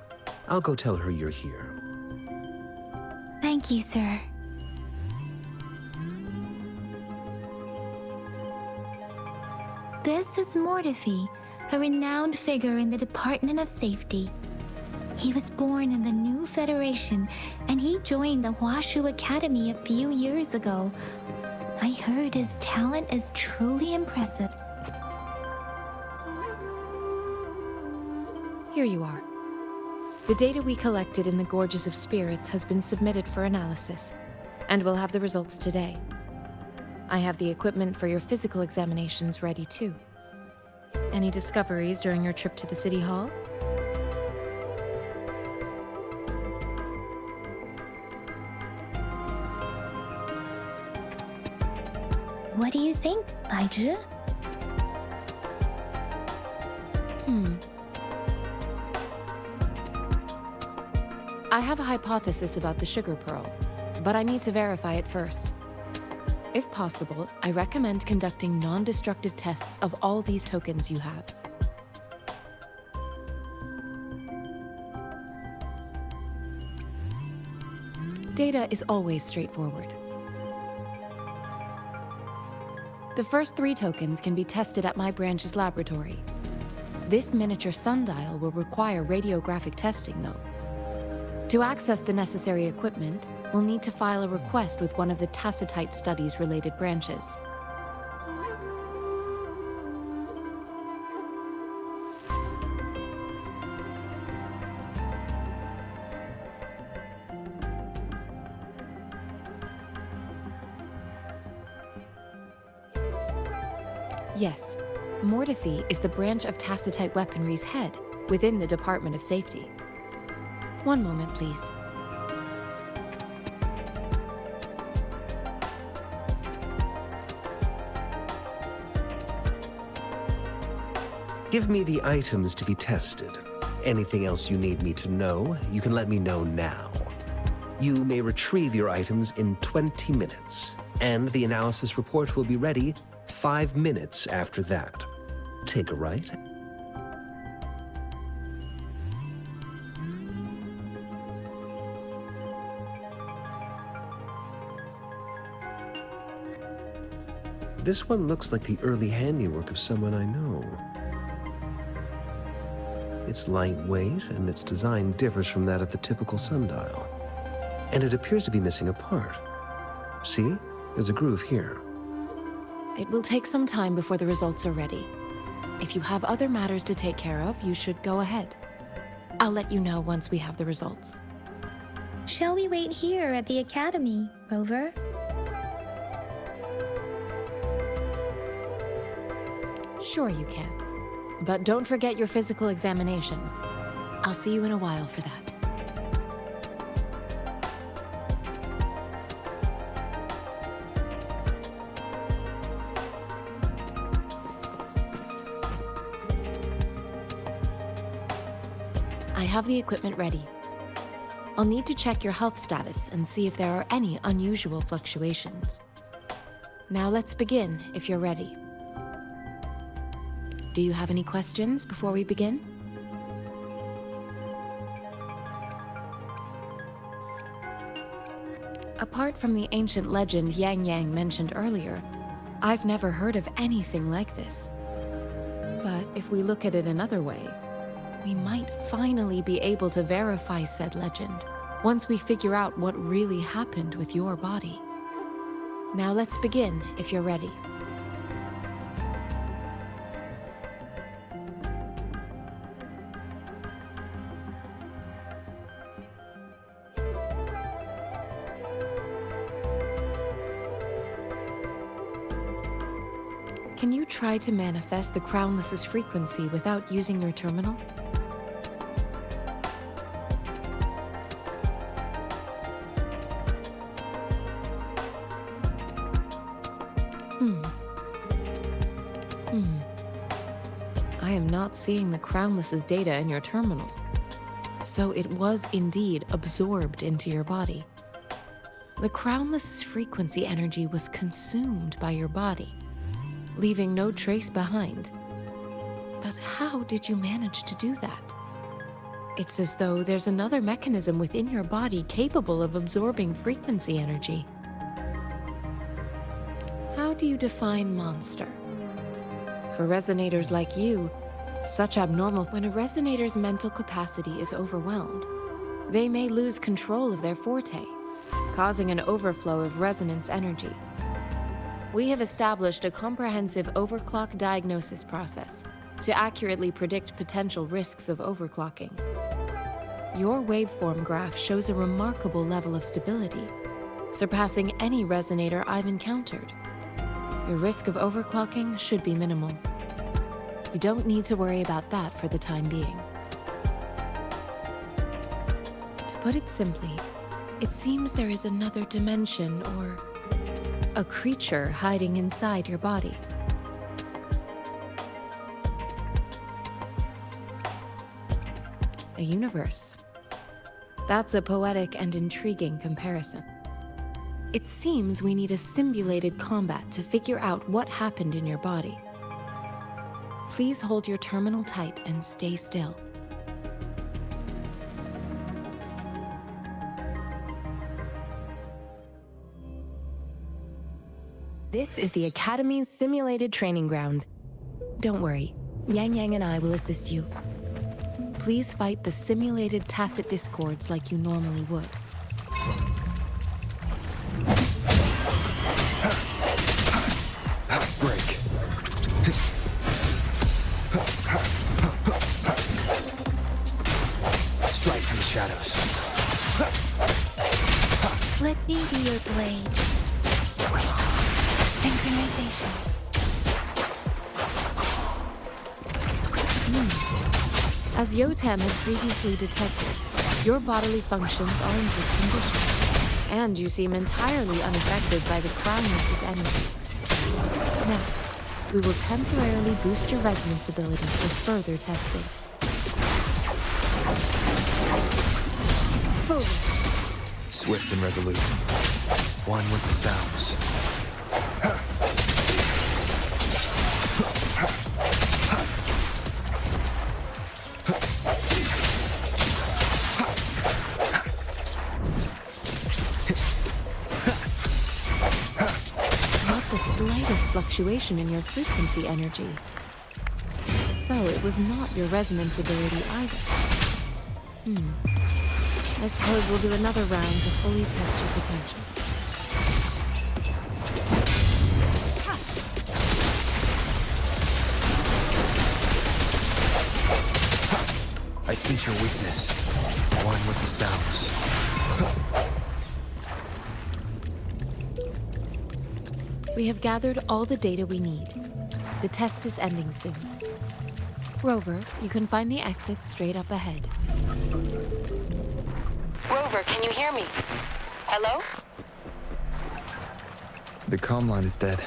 I'll go tell her you're here. Thank you, sir. This is Mortifi, a renowned figure in the Department of Safety. He was born in the new Federation, and he joined the Huashu Academy a few years ago. I heard his talent is truly impressive. Here you are. The data we collected in the Gorges of Spirits has been submitted for analysis, and we'll have the results today. I have the equipment for your physical examinations ready too. Any discoveries during your trip to the City Hall? What do you think, Baizhi? I have a hypothesis about the sugar pearl, but I need to verify it first. If possible, I recommend conducting non-destructive tests of all these tokens you have. Data is always straightforward. The first 3 tokens can be tested at my branch's laboratory. This miniature sundial will require radiographic testing, though. To access the necessary equipment, we'll need to file a request with one of the Tacitite Studies-related branches. Yes, Mortefi is the branch of Tacitite Weaponry's head within the Department of Safety. One moment, please. Give me the items to be tested. Anything else you need me to know, you can let me know now. You may retrieve your items in 20 minutes, and the analysis report will be ready 5 minutes after that. Take a right. This one looks like the early handiwork of someone I know. It's lightweight, and its design differs from that of the typical sundial. And it appears to be missing a part. See? There's a groove here. It will take some time before the results are ready. If you have other matters to take care of, you should go ahead. I'll let you know once we have the results. Shall we wait here at the Academy, Rover? Sure you can. But don't forget your physical examination. I'll see you in a while for that. I have the equipment ready. I'll need to check your health status and see if there are any unusual fluctuations. Now let's begin, if you're ready. Do you have any questions before we begin? Apart from the ancient legend Yang Yang mentioned earlier, I've never heard of anything like this. But if we look at it another way, we might finally be able to verify said legend once we figure out what really happened with your body. Now let's begin, if you're ready. Can you try to manifest the Crownless's frequency without using your terminal? I am not seeing the Crownless's data in your terminal. So it was indeed absorbed into your body. The Crownless's frequency energy was consumed by your body, leaving no trace behind. But how did you manage to do that? It's as though there's another mechanism within your body capable of absorbing frequency energy. How do you define monster? For resonators like you, such abnormal. When a resonator's mental capacity is overwhelmed, they may lose control of their forte, causing an overflow of resonance energy. We have established a comprehensive overclock diagnosis process to accurately predict potential risks of overclocking. Your waveform graph shows a remarkable level of stability, surpassing any resonator I've encountered. Your risk of overclocking should be minimal. You don't need to worry about that for the time being. To put it simply, it seems there is another dimension or a creature hiding inside your body. A universe. That's a poetic and intriguing comparison. It seems we need a simulated combat to figure out what happened in your body. Please hold your terminal tight and stay still. This is the Academy's simulated training ground. Don't worry, Yang Yang and I will assist you. Please fight the simulated tacit discords like you normally would. Break. Strike from the shadows. Let me be your blade. Synchronization. As Yotam had previously detected, your bodily functions are in good condition, and you seem entirely unaffected by the Crownless's energy. Now, we will temporarily boost your resonance ability for further testing. Foolish. Swift and resolute. One with the sounds. Not the slightest fluctuation in your frequency energy. So it was not your resonance ability either. I suppose we'll do another round to fully test your potential. I sense your weakness. One with the sounds. We have gathered all the data we need. The test is ending soon. Rover, you can find the exit straight up ahead. Rover, can you hear me? Hello? The comm line is dead.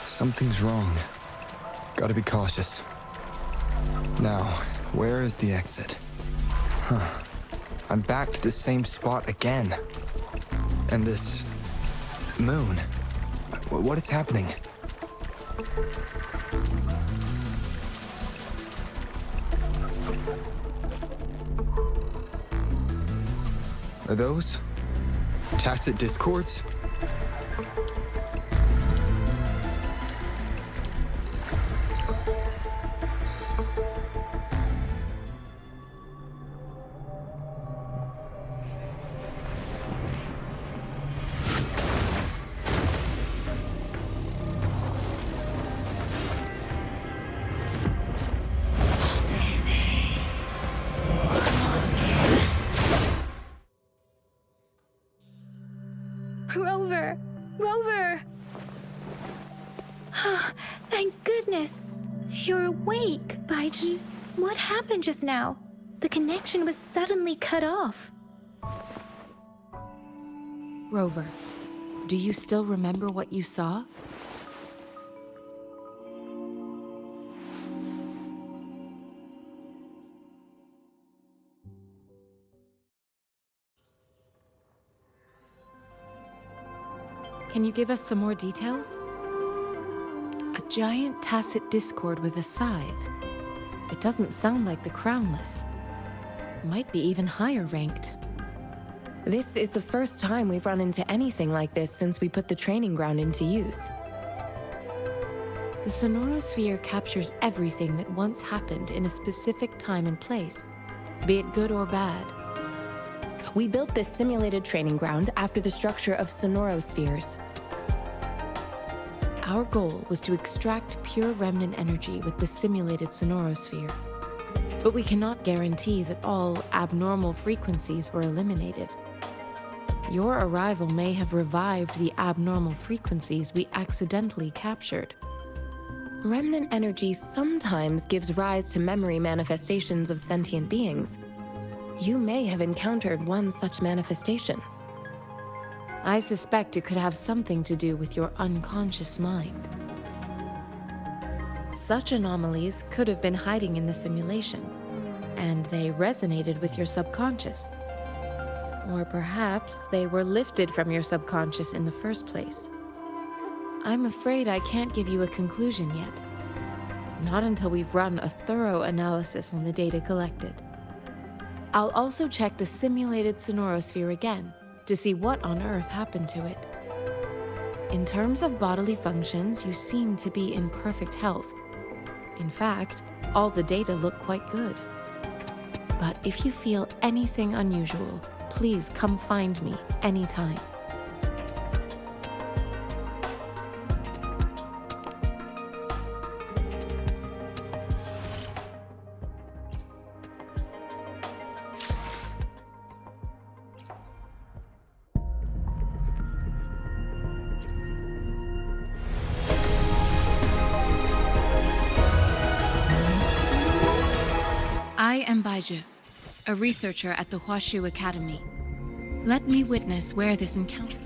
Something's wrong. Gotta be cautious. Now, where is the exit? I'm back to the same spot again. And this moon. What is happening? Are those tacit discords? Rover! Rover! Thank goodness! You're awake, Baiji. What happened just now? The connection was suddenly cut off. Rover, do you still remember what you saw? Can you give us some more details? A giant tacit discord with a scythe. It doesn't sound like the Crownless. Might be even higher ranked. This is the first time we've run into anything like this since we put the training ground into use. The Sonorosphere captures everything that once happened in a specific time and place, be it good or bad. We built this simulated training ground after the structure of Sonorospheres. Our goal was to extract pure remnant energy with the simulated sonorosphere. But we cannot guarantee that all abnormal frequencies were eliminated. Your arrival may have revived the abnormal frequencies we accidentally captured. Remnant energy sometimes gives rise to memory manifestations of sentient beings. You may have encountered one such manifestation. I suspect it could have something to do with your unconscious mind. Such anomalies could have been hiding in the simulation, and they resonated with your subconscious. Or perhaps they were lifted from your subconscious in the first place. I'm afraid I can't give you a conclusion yet. Not until we've run a thorough analysis on the data collected. I'll also check the simulated sonorosphere again to see what on earth happened to it. In terms of bodily functions, you seem to be in perfect health. In fact, all the data look quite good. But if you feel anything unusual, please come find me anytime. I am Baiju, a researcher at the Huashu Academy. Let me witness where this encounter...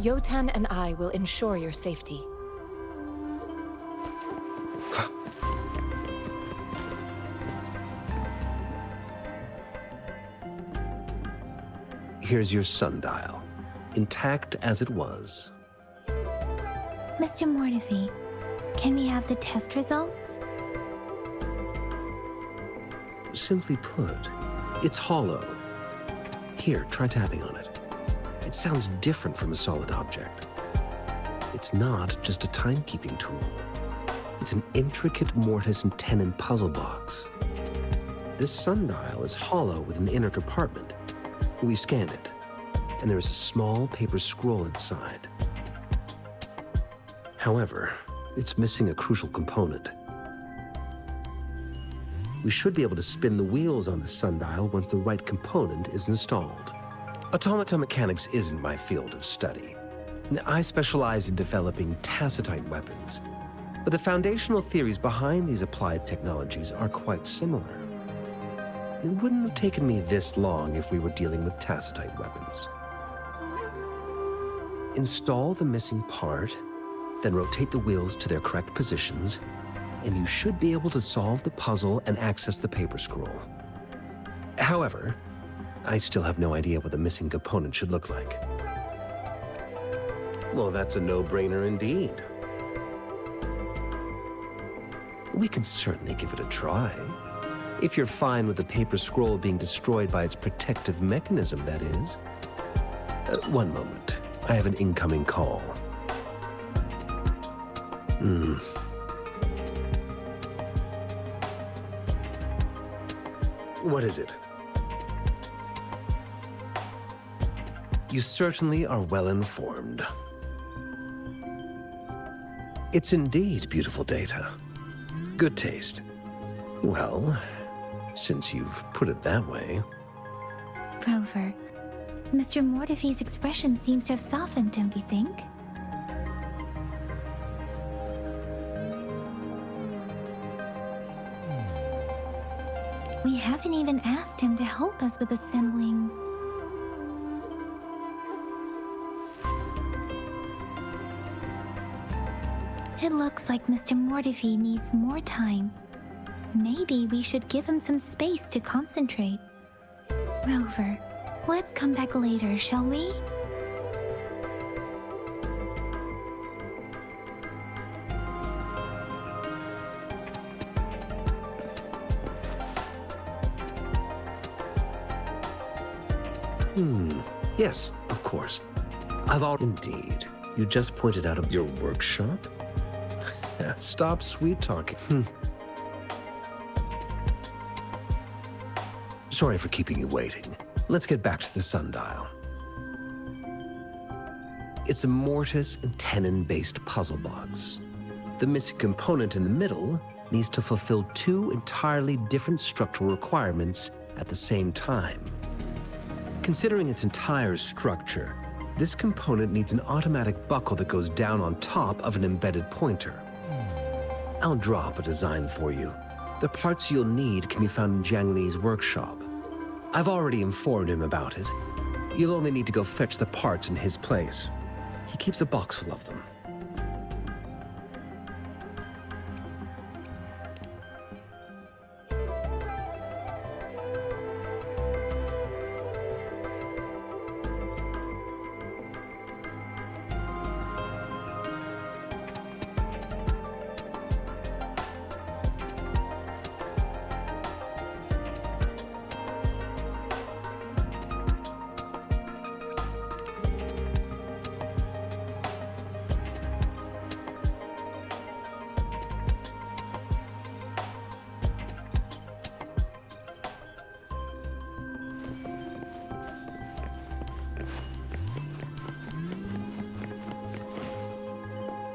Yotan and I will ensure your safety. Here's your sundial, intact as it was. Mr. Mortefi, can we have the test results? Simply put, it's hollow. Here, try tapping on it. It sounds different from a solid object. It's not just a timekeeping tool. It's an intricate mortise and tenon puzzle box. This sundial is hollow with an inner compartment. We scanned it, and there is a small paper scroll inside. However, it's missing a crucial component. We should be able to spin the wheels on the sundial once the right component is installed. Automata mechanics isn't my field of study. I specialize in developing tacitite weapons, but the foundational theories behind these applied technologies are quite similar. It wouldn't have taken me this long if we were dealing with tacitite weapons. Install the missing part, then rotate the wheels to their correct positions, and you should be able to solve the puzzle and access the paper scroll. However, I still have no idea what the missing component should look like. Well, that's a no-brainer indeed. We can certainly give it a try. If you're fine with the paper scroll being destroyed by its protective mechanism, that is. One moment. I have an incoming call. What is it? You certainly are well informed. It's indeed beautiful data. Good taste. Well, since you've put it that way. Rover, Mr. Mortefi's expression seems to have softened, don't you think? We haven't even asked him to help us with assembling. It looks like Mr. Mortefi needs more time. Maybe we should give him some space to concentrate. Rover, let's come back later, shall we? Yes, of course. Indeed. You just pointed out your workshop? Stop sweet-talking. Sorry for keeping you waiting. Let's get back to the sundial. It's a mortise and tenon-based puzzle box. The missing component in the middle needs to fulfill two entirely different structural requirements at the same time. Considering its entire structure, this component needs an automatic buckle that goes down on top of an embedded pointer. I'll draw up a design for you. The parts you'll need can be found in Jiang Li's workshop. I've already informed him about it. You'll only need to go fetch the parts in his place. He keeps a box full of them.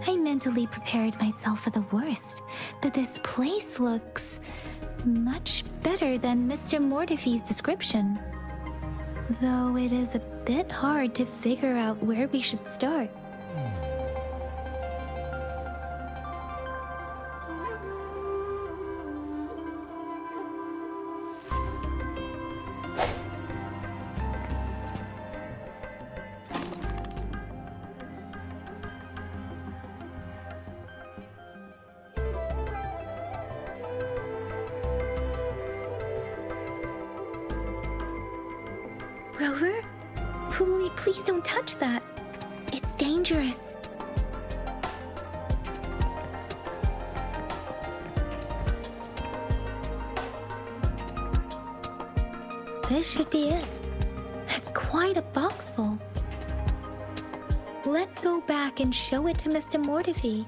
I mentally prepared myself for the worst, but this place looks much better than Mr. Mortify's description. Though it is a bit hard to figure out where we should start. Rover? Please don't touch that. It's dangerous. This should be it. It's quite a box full. Let's go back and show it to Mr. Mortify.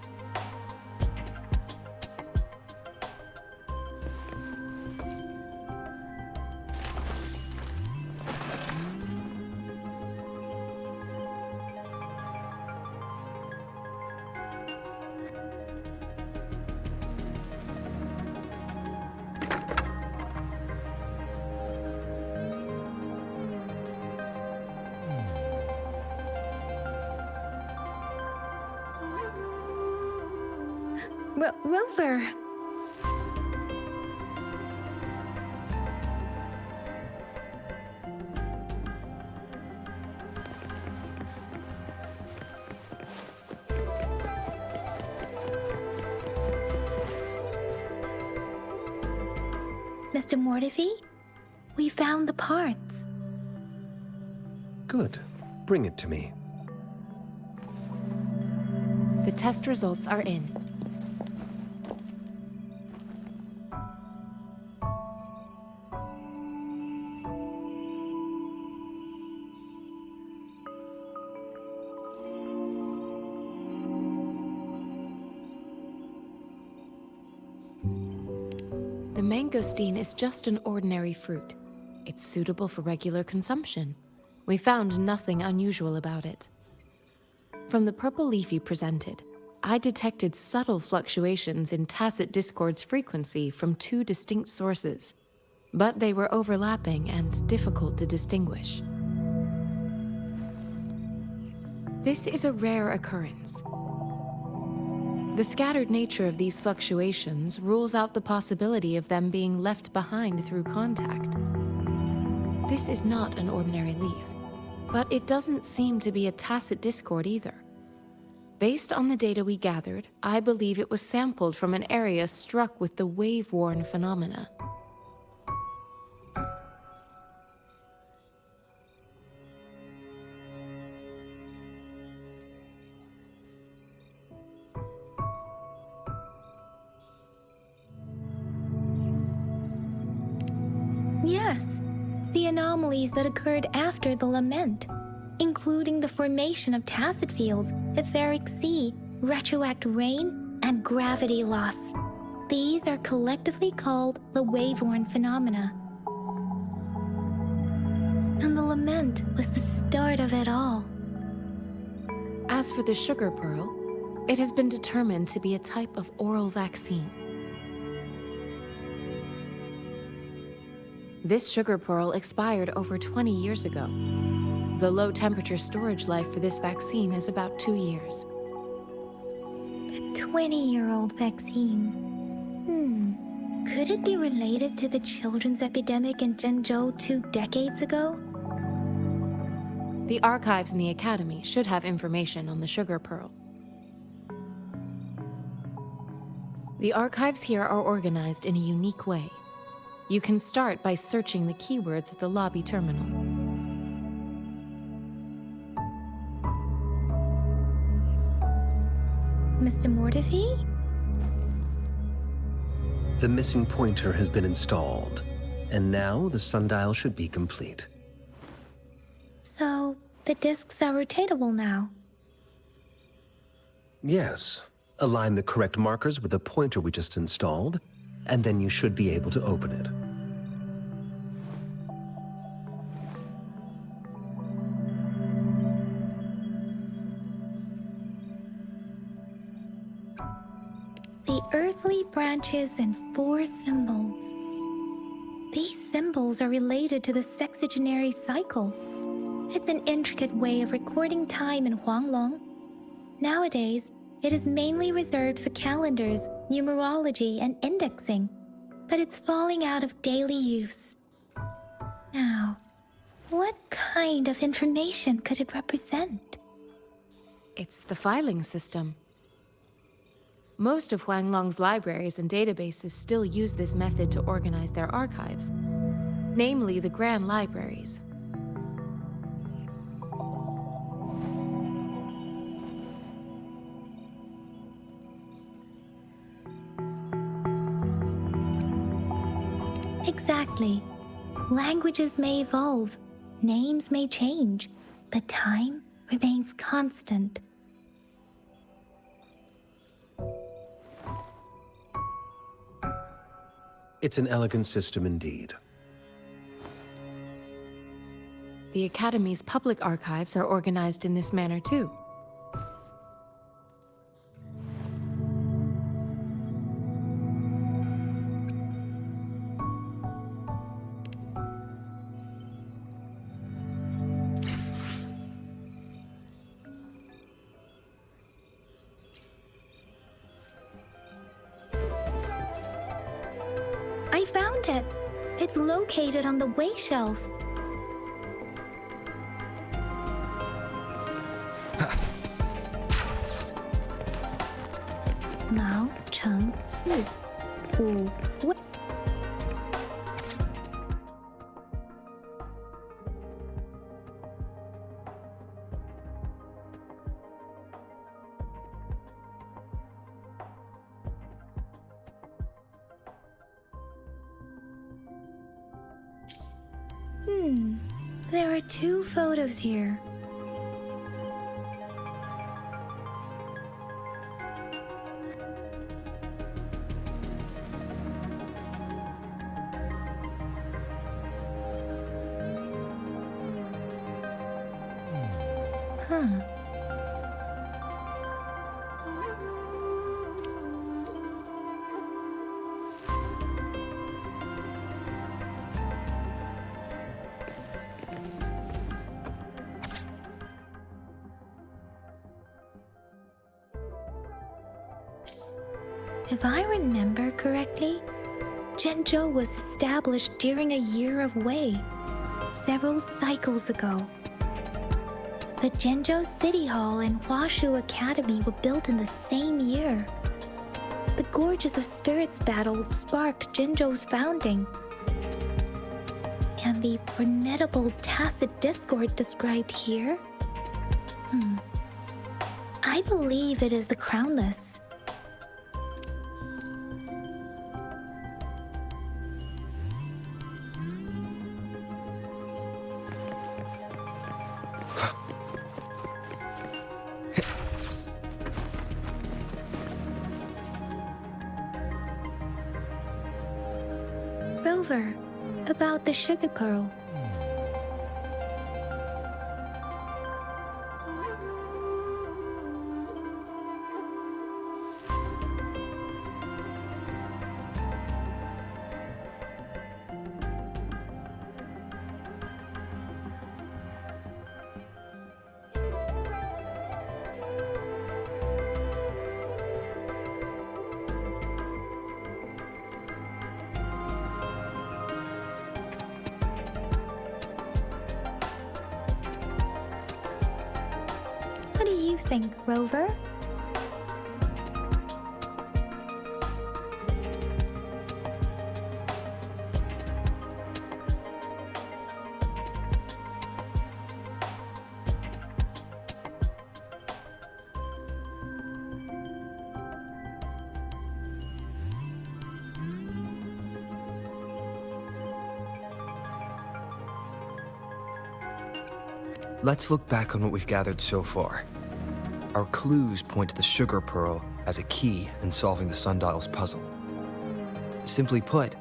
Rover. Mr. Mortify, we found the parts. Good. Bring it to me. The test results are in. The mangosteen is just an ordinary fruit. It's suitable for regular consumption. We found nothing unusual about it. From the purple leaf you presented, I detected subtle fluctuations in tacit discord's frequency from two distinct sources, but they were overlapping and difficult to distinguish. This is a rare occurrence. The scattered nature of these fluctuations rules out the possibility of them being left behind through contact. This is not an ordinary leaf, but it doesn't seem to be a tacit discord either. Based on the data we gathered, I believe it was sampled from an area struck with the wave-worn phenomena. Yes, the anomalies that occurred after the lament, including the formation of tacit fields, etheric sea, retroact rain, and gravity loss. These are collectively called the wave-worn phenomena. lament was the start of it all. As for the sugar pearl, it has been determined to be a type of oral vaccine. This sugar pearl expired over 20 years ago. The low-temperature storage life for this vaccine is about 2 years. A 20-year-old vaccine. Could it be related to the children's epidemic in Zhengzhou 2 decades ago? The archives in the Academy should have information on the sugar pearl. The archives here are organized in a unique way. You can start by searching the keywords at the lobby terminal. Mr. Mortefi? The missing pointer has been installed, and now the sundial should be complete. So, the discs are rotatable now. Yes. Align the correct markers with the pointer we just installed, and then you should be able to open it. The earthly branches and 4 symbols. These symbols are related to the sexagenary cycle. It's an intricate way of recording time in Huanglong. Nowadays, it is mainly reserved for calendars, numerology, and indexing, but it's falling out of daily use. Now, what kind of information could it represent? It's the filing system. Most of Huanglong's libraries and databases still use this method to organize their archives, namely the Grand Libraries. Exactly. Languages may evolve, names may change, but time remains constant. It's an elegant system indeed. The Academy's public archives are organized in this manner too. I found it. It's located on the way shelf. Mao Cheng Si. Wu Wei. There are 2 photos here. If I remember correctly, Zhengzhou was established during a year of Wei, several cycles ago. The Zhengzhou City Hall and Huashu Academy were built in the same year. The Gorges of Spirits battle sparked Zhengzhou's founding. And the formidable tacit discord described here? I believe it is the Crownless. Rover, about the sugar pearl. What do you think, Rover? Let's look back on what we've gathered so far. Our clues point to the sugar pearl as a key in solving the sundial's puzzle. Simply put,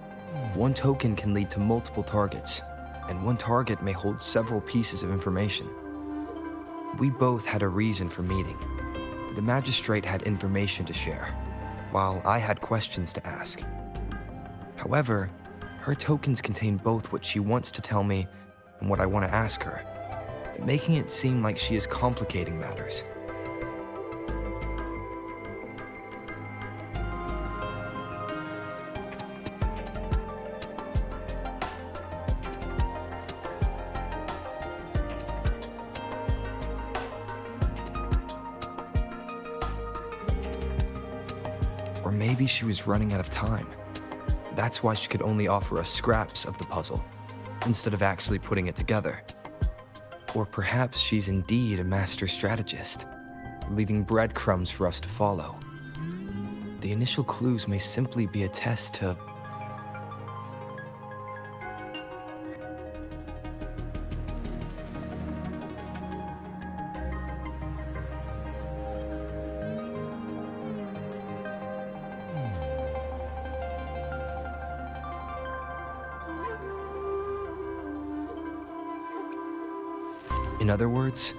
one token can lead to multiple targets, and one target may hold several pieces of information. We both had a reason for meeting. The magistrate had information to share, while I had questions to ask. However, her tokens contain both what she wants to tell me and what I want to ask her, making it seem like she is complicating matters. Or maybe she was running out of time. That's why she could only offer us scraps of the puzzle, instead of actually putting it together. Or perhaps she's indeed a master strategist, leaving breadcrumbs for us to follow. The initial clues may simply be a test to... In other words,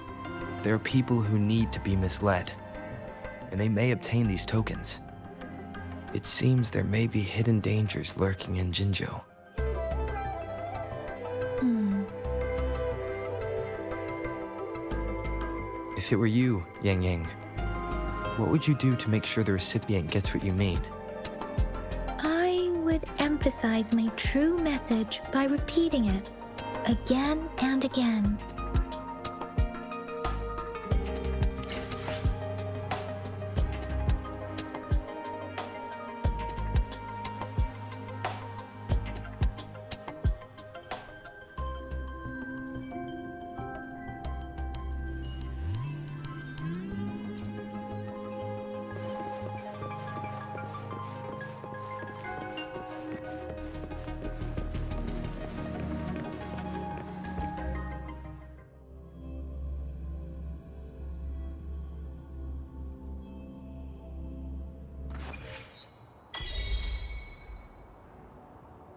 there are people who need to be misled, and they may obtain these tokens. It seems there may be hidden dangers lurking in Jinzhou. If it were you, Yang Yang, what would you do to make sure the recipient gets what you mean? I would emphasize my true message by repeating it again and again.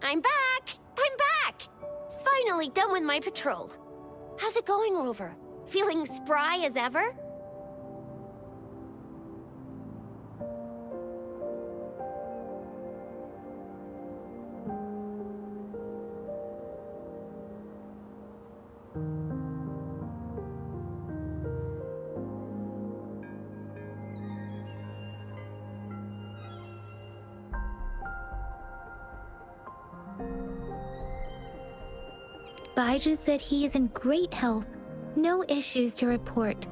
I'm back! I'm back! Finally done with my patrol. How's it going, Rover? Feeling spry as ever? Baiju said he is in great health, no issues to report.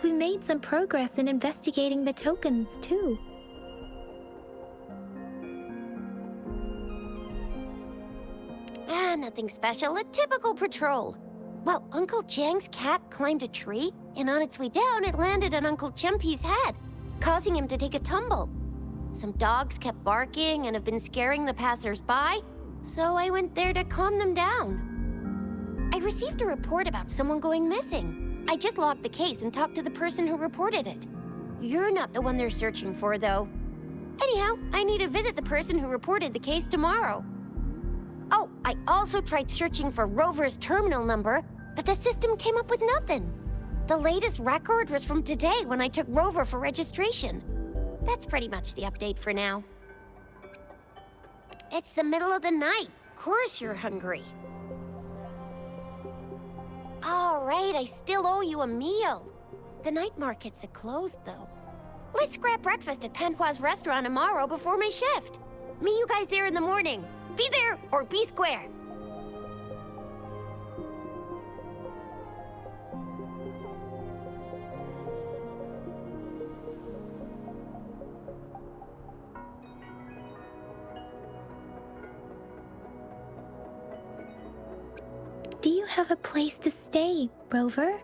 We made some progress in investigating the tokens, too. Nothing special, a typical patrol. Well, Uncle Jiang's cat climbed a tree, and on its way down, it landed on Uncle Chempi's head, causing him to take a tumble. Some dogs kept barking and have been scaring the passers-by, so I went there to calm them down. I received a report about someone going missing. I just logged the case and talked to the person who reported it. You're not the one they're searching for, though. Anyhow, I need to visit the person who reported the case tomorrow. Oh, I also tried searching for Rover's terminal number, but the system came up with nothing. The latest record was from today when I took Rover for registration. That's pretty much the update for now. It's the middle of the night. Of course you're hungry. All right, I still owe you a meal. The night markets are closed, though. Let's grab breakfast at Panhua's restaurant tomorrow before my shift. Meet you guys there in the morning. Be there or be square. Do you have a place to stay, Rover?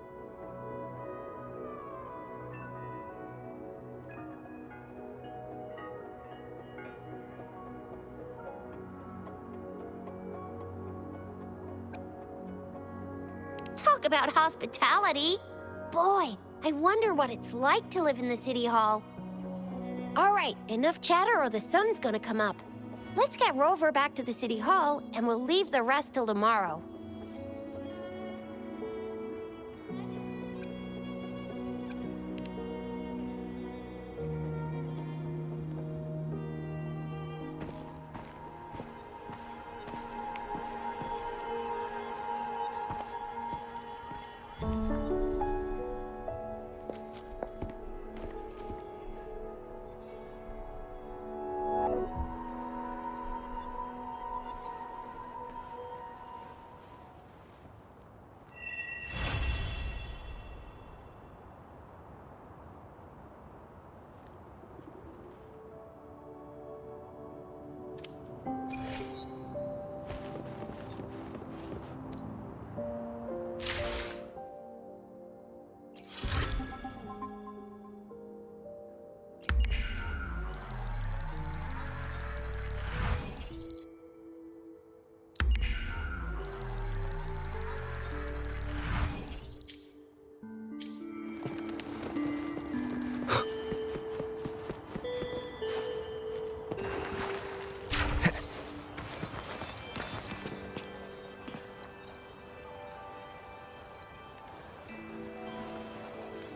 Talk about hospitality. Boy, I wonder what it's like to live in the City Hall. All right, enough chatter or the sun's gonna come up. Let's get Rover back to the City Hall, and we'll leave the rest till tomorrow.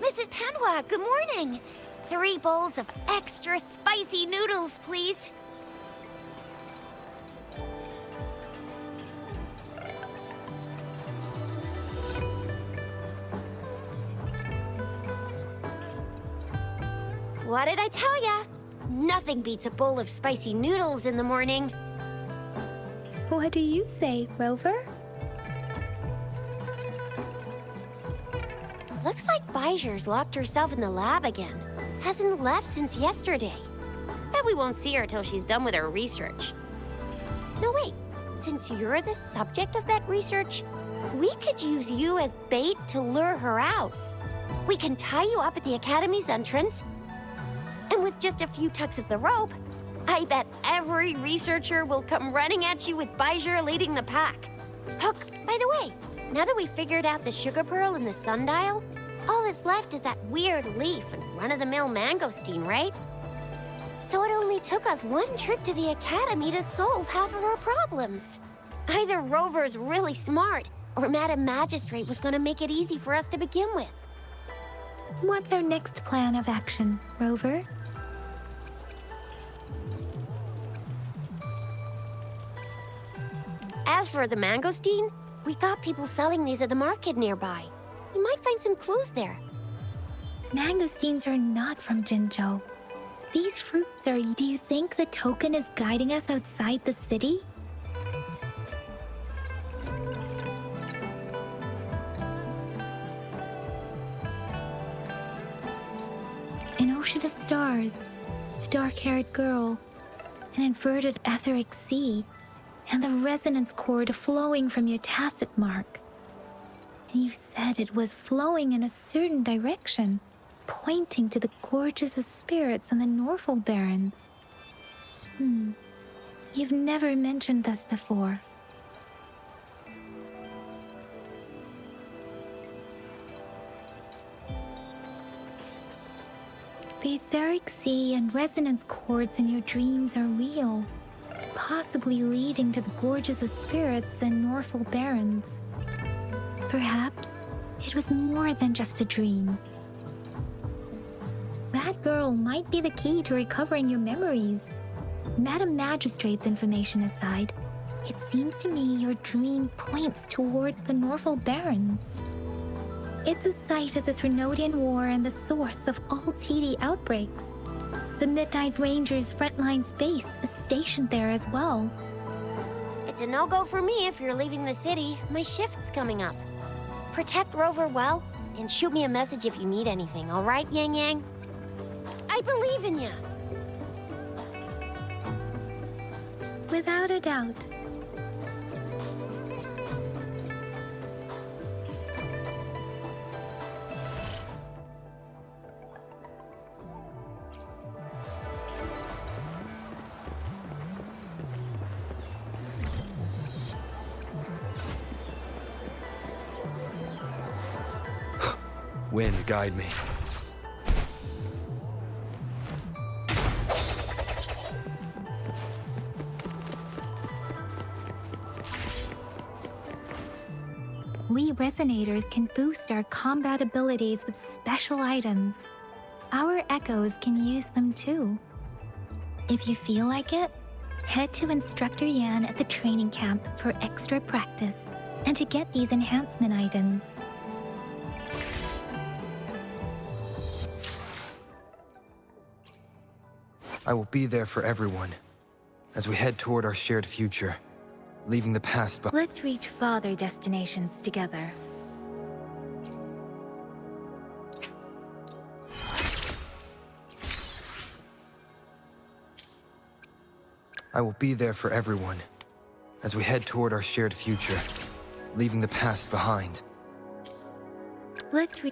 Mrs. Panhua, good morning. 3 bowls of extra spicy noodles, please. What did I tell ya? Nothing beats a bowl of spicy noodles in the morning. What do you say, Rover? Looks like Bijur's locked herself in the lab again. Hasn't left since yesterday. Bet we won't see her till she's done with her research. No, wait. Since you're the subject of that research, we could use you as bait to lure her out. We can tie you up at the Academy's entrance, and with just a few tugs of the rope, I bet every researcher will come running at you with Bijur leading the pack. Hook, by the way, now that we've figured out the sugar pearl and the sundial, all that's left is that weird leaf and run-of-the-mill mangosteen, right? So it only took us 1 trip to the Academy to solve half of our problems. Either Rover's really smart, or Madam Magistrate was gonna make it easy for us to begin with. What's our next plan of action, Rover? As for the mangosteen, we got people selling these at the market nearby. We might find some clues there. Mangosteens are not from Jinzhou. These fruits are... Do you think the token is guiding us outside the city? An ocean of stars, a dark-haired girl, an inverted etheric sea, and the resonance cord flowing from your tacit mark. And you said it was flowing in a certain direction, pointing to the gorges of spirits and the Norfolk Barrens. You've never mentioned this before. The etheric sea and resonance cords in your dreams are real, possibly leading to the gorges of spirits and Norfolk Barrens. Perhaps it was more than just a dream. That girl might be the key to recovering your memories. Madam Magistrate's information aside, it seems to me your dream points toward the Norfolk Barrens. It's a site of the Threnodian War and the source of all TD outbreaks. The Midnight Rangers' frontline base is stationed there as well. It's a no-go for me if you're leaving the city. My shift's coming up. Protect Rover well, and shoot me a message if you need anything, all right, Yang Yang? I believe in ya! Without a doubt. Wind, guide me. We resonators can boost our combat abilities with special items. Our echoes can use them too. If you feel like it, head to Instructor Yan at the training camp for extra practice and to get these enhancement items. I will be there for everyone as we head toward our shared future, leaving the past behind. Let's reach farther destinations together. I will be there for everyone as we head toward our shared future, leaving the past behind.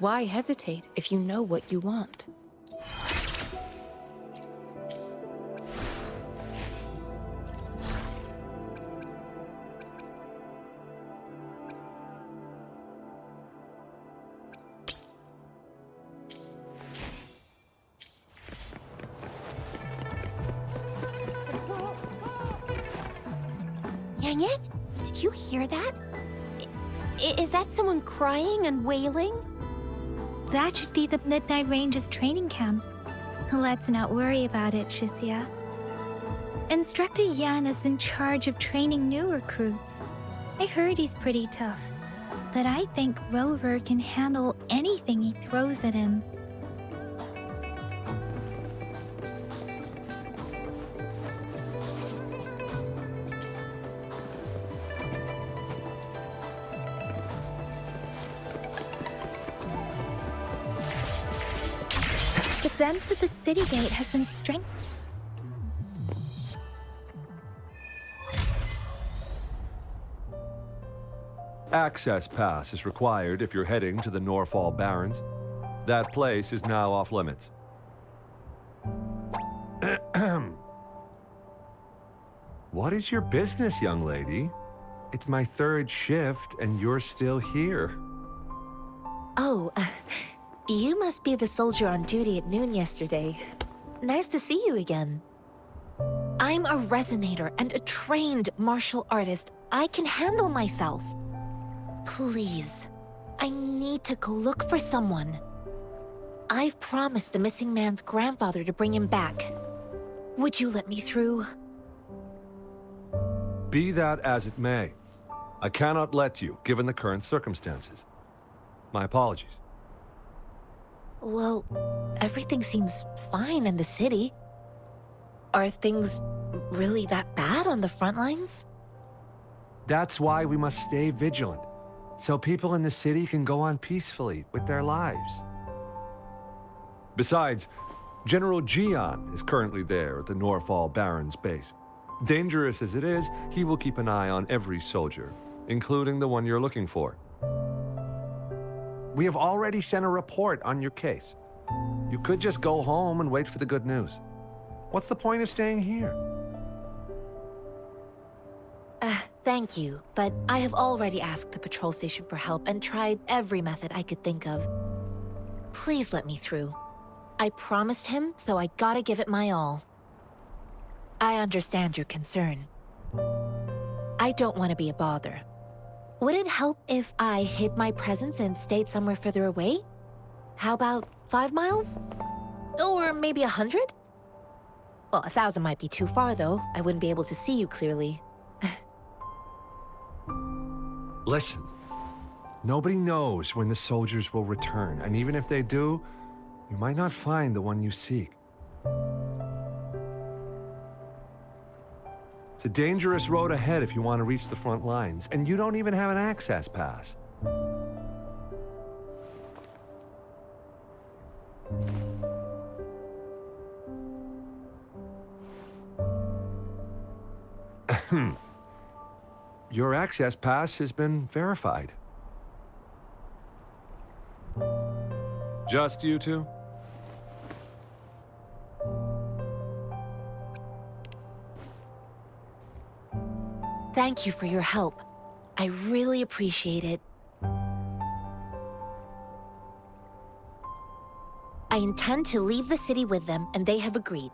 Why hesitate if you know what you want? Yang Yan, did you hear that? Is that someone crying and wailing? That should be the Midnight Range's training camp. Let's not worry about it, Shisia. Instructor Yan is in charge of training new recruits. I heard he's pretty tough, but I think Rover can handle anything he throws at him. Defense of the city gate has been strengthened. Access pass is required if you're heading to the Norfall Barrens. That place is now off limits. What is your business, young lady? It's my third shift and you're still here. Oh, you must be the soldier on duty at noon yesterday. Nice to see you again. I'm a resonator and a trained martial artist. I can handle myself. Please, I need to go look for someone. I've promised the missing man's grandfather to bring him back. Would you let me through? Be that as it may, I cannot let you, given the current circumstances. My apologies. Well, everything seems fine in the city. Are things really that bad on the front lines? That's why we must stay vigilant, so people in the city can go on peacefully with their lives. Besides, General Jian is currently there at the Norfall Barrens base. Dangerous as it is, he will keep an eye on every soldier, including the one you're looking for. We have already sent a report on your case. You could just go home and wait for the good news. What's the point of staying here? Thank you, but I have already asked the patrol station for help and tried every method I could think of. Please let me through. I promised him, so I gotta give it my all. I understand your concern. I don't want to be a bother. Would it help if I hid my presence and stayed somewhere further away? How about 5 miles? Or maybe 100? Well, 1,000 might be too far, though. I wouldn't be able to see you clearly. Listen, nobody knows when the soldiers will return, and even if they do, you might not find the one you seek. It's a dangerous road ahead if you want to reach the front lines, and you don't even have an access pass. Your access pass has been verified. Just you two? Thank you for your help. I really appreciate it. I intend to leave the city with them, and they have agreed.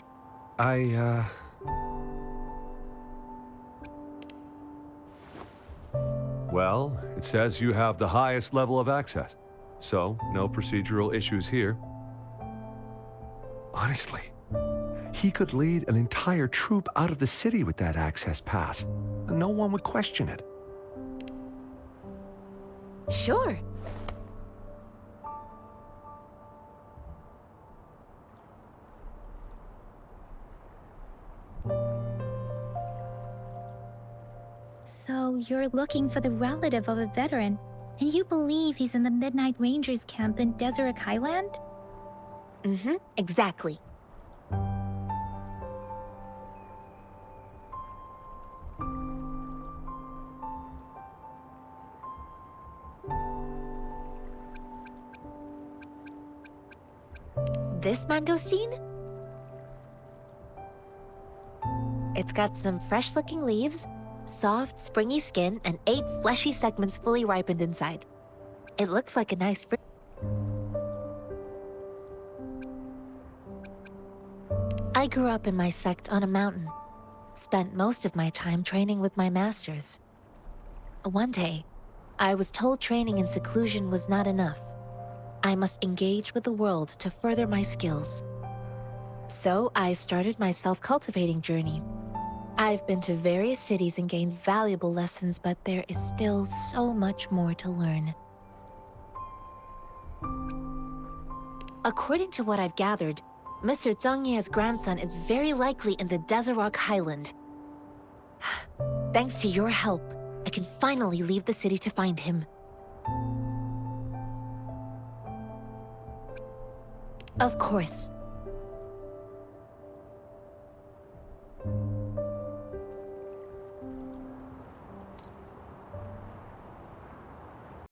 Well, it says you have the highest level of access, so no procedural issues here. Honestly, he could lead an entire troop out of the city with that access pass. No one would question it. Sure. So you're looking for the relative of a veteran, and you believe he's in the Midnight Rangers camp in Deseret Highland? Mm-hmm, exactly. This mangosteen? It's got some fresh-looking leaves, soft, springy skin, and 8 fleshy segments fully ripened inside. It looks like a nice fruit. I grew up in my sect on a mountain. Spent most of my time training with my masters. One day, I was told training in seclusion was not enough. I must engage with the world to further my skills. So I started my self-cultivating journey. I've been to various cities and gained valuable lessons, but there is still so much more to learn. According to what I've gathered, Mr. Zhang Ye's grandson is very likely in the Deseret Highland. Thanks to your help, I can finally leave the city to find him. Of course,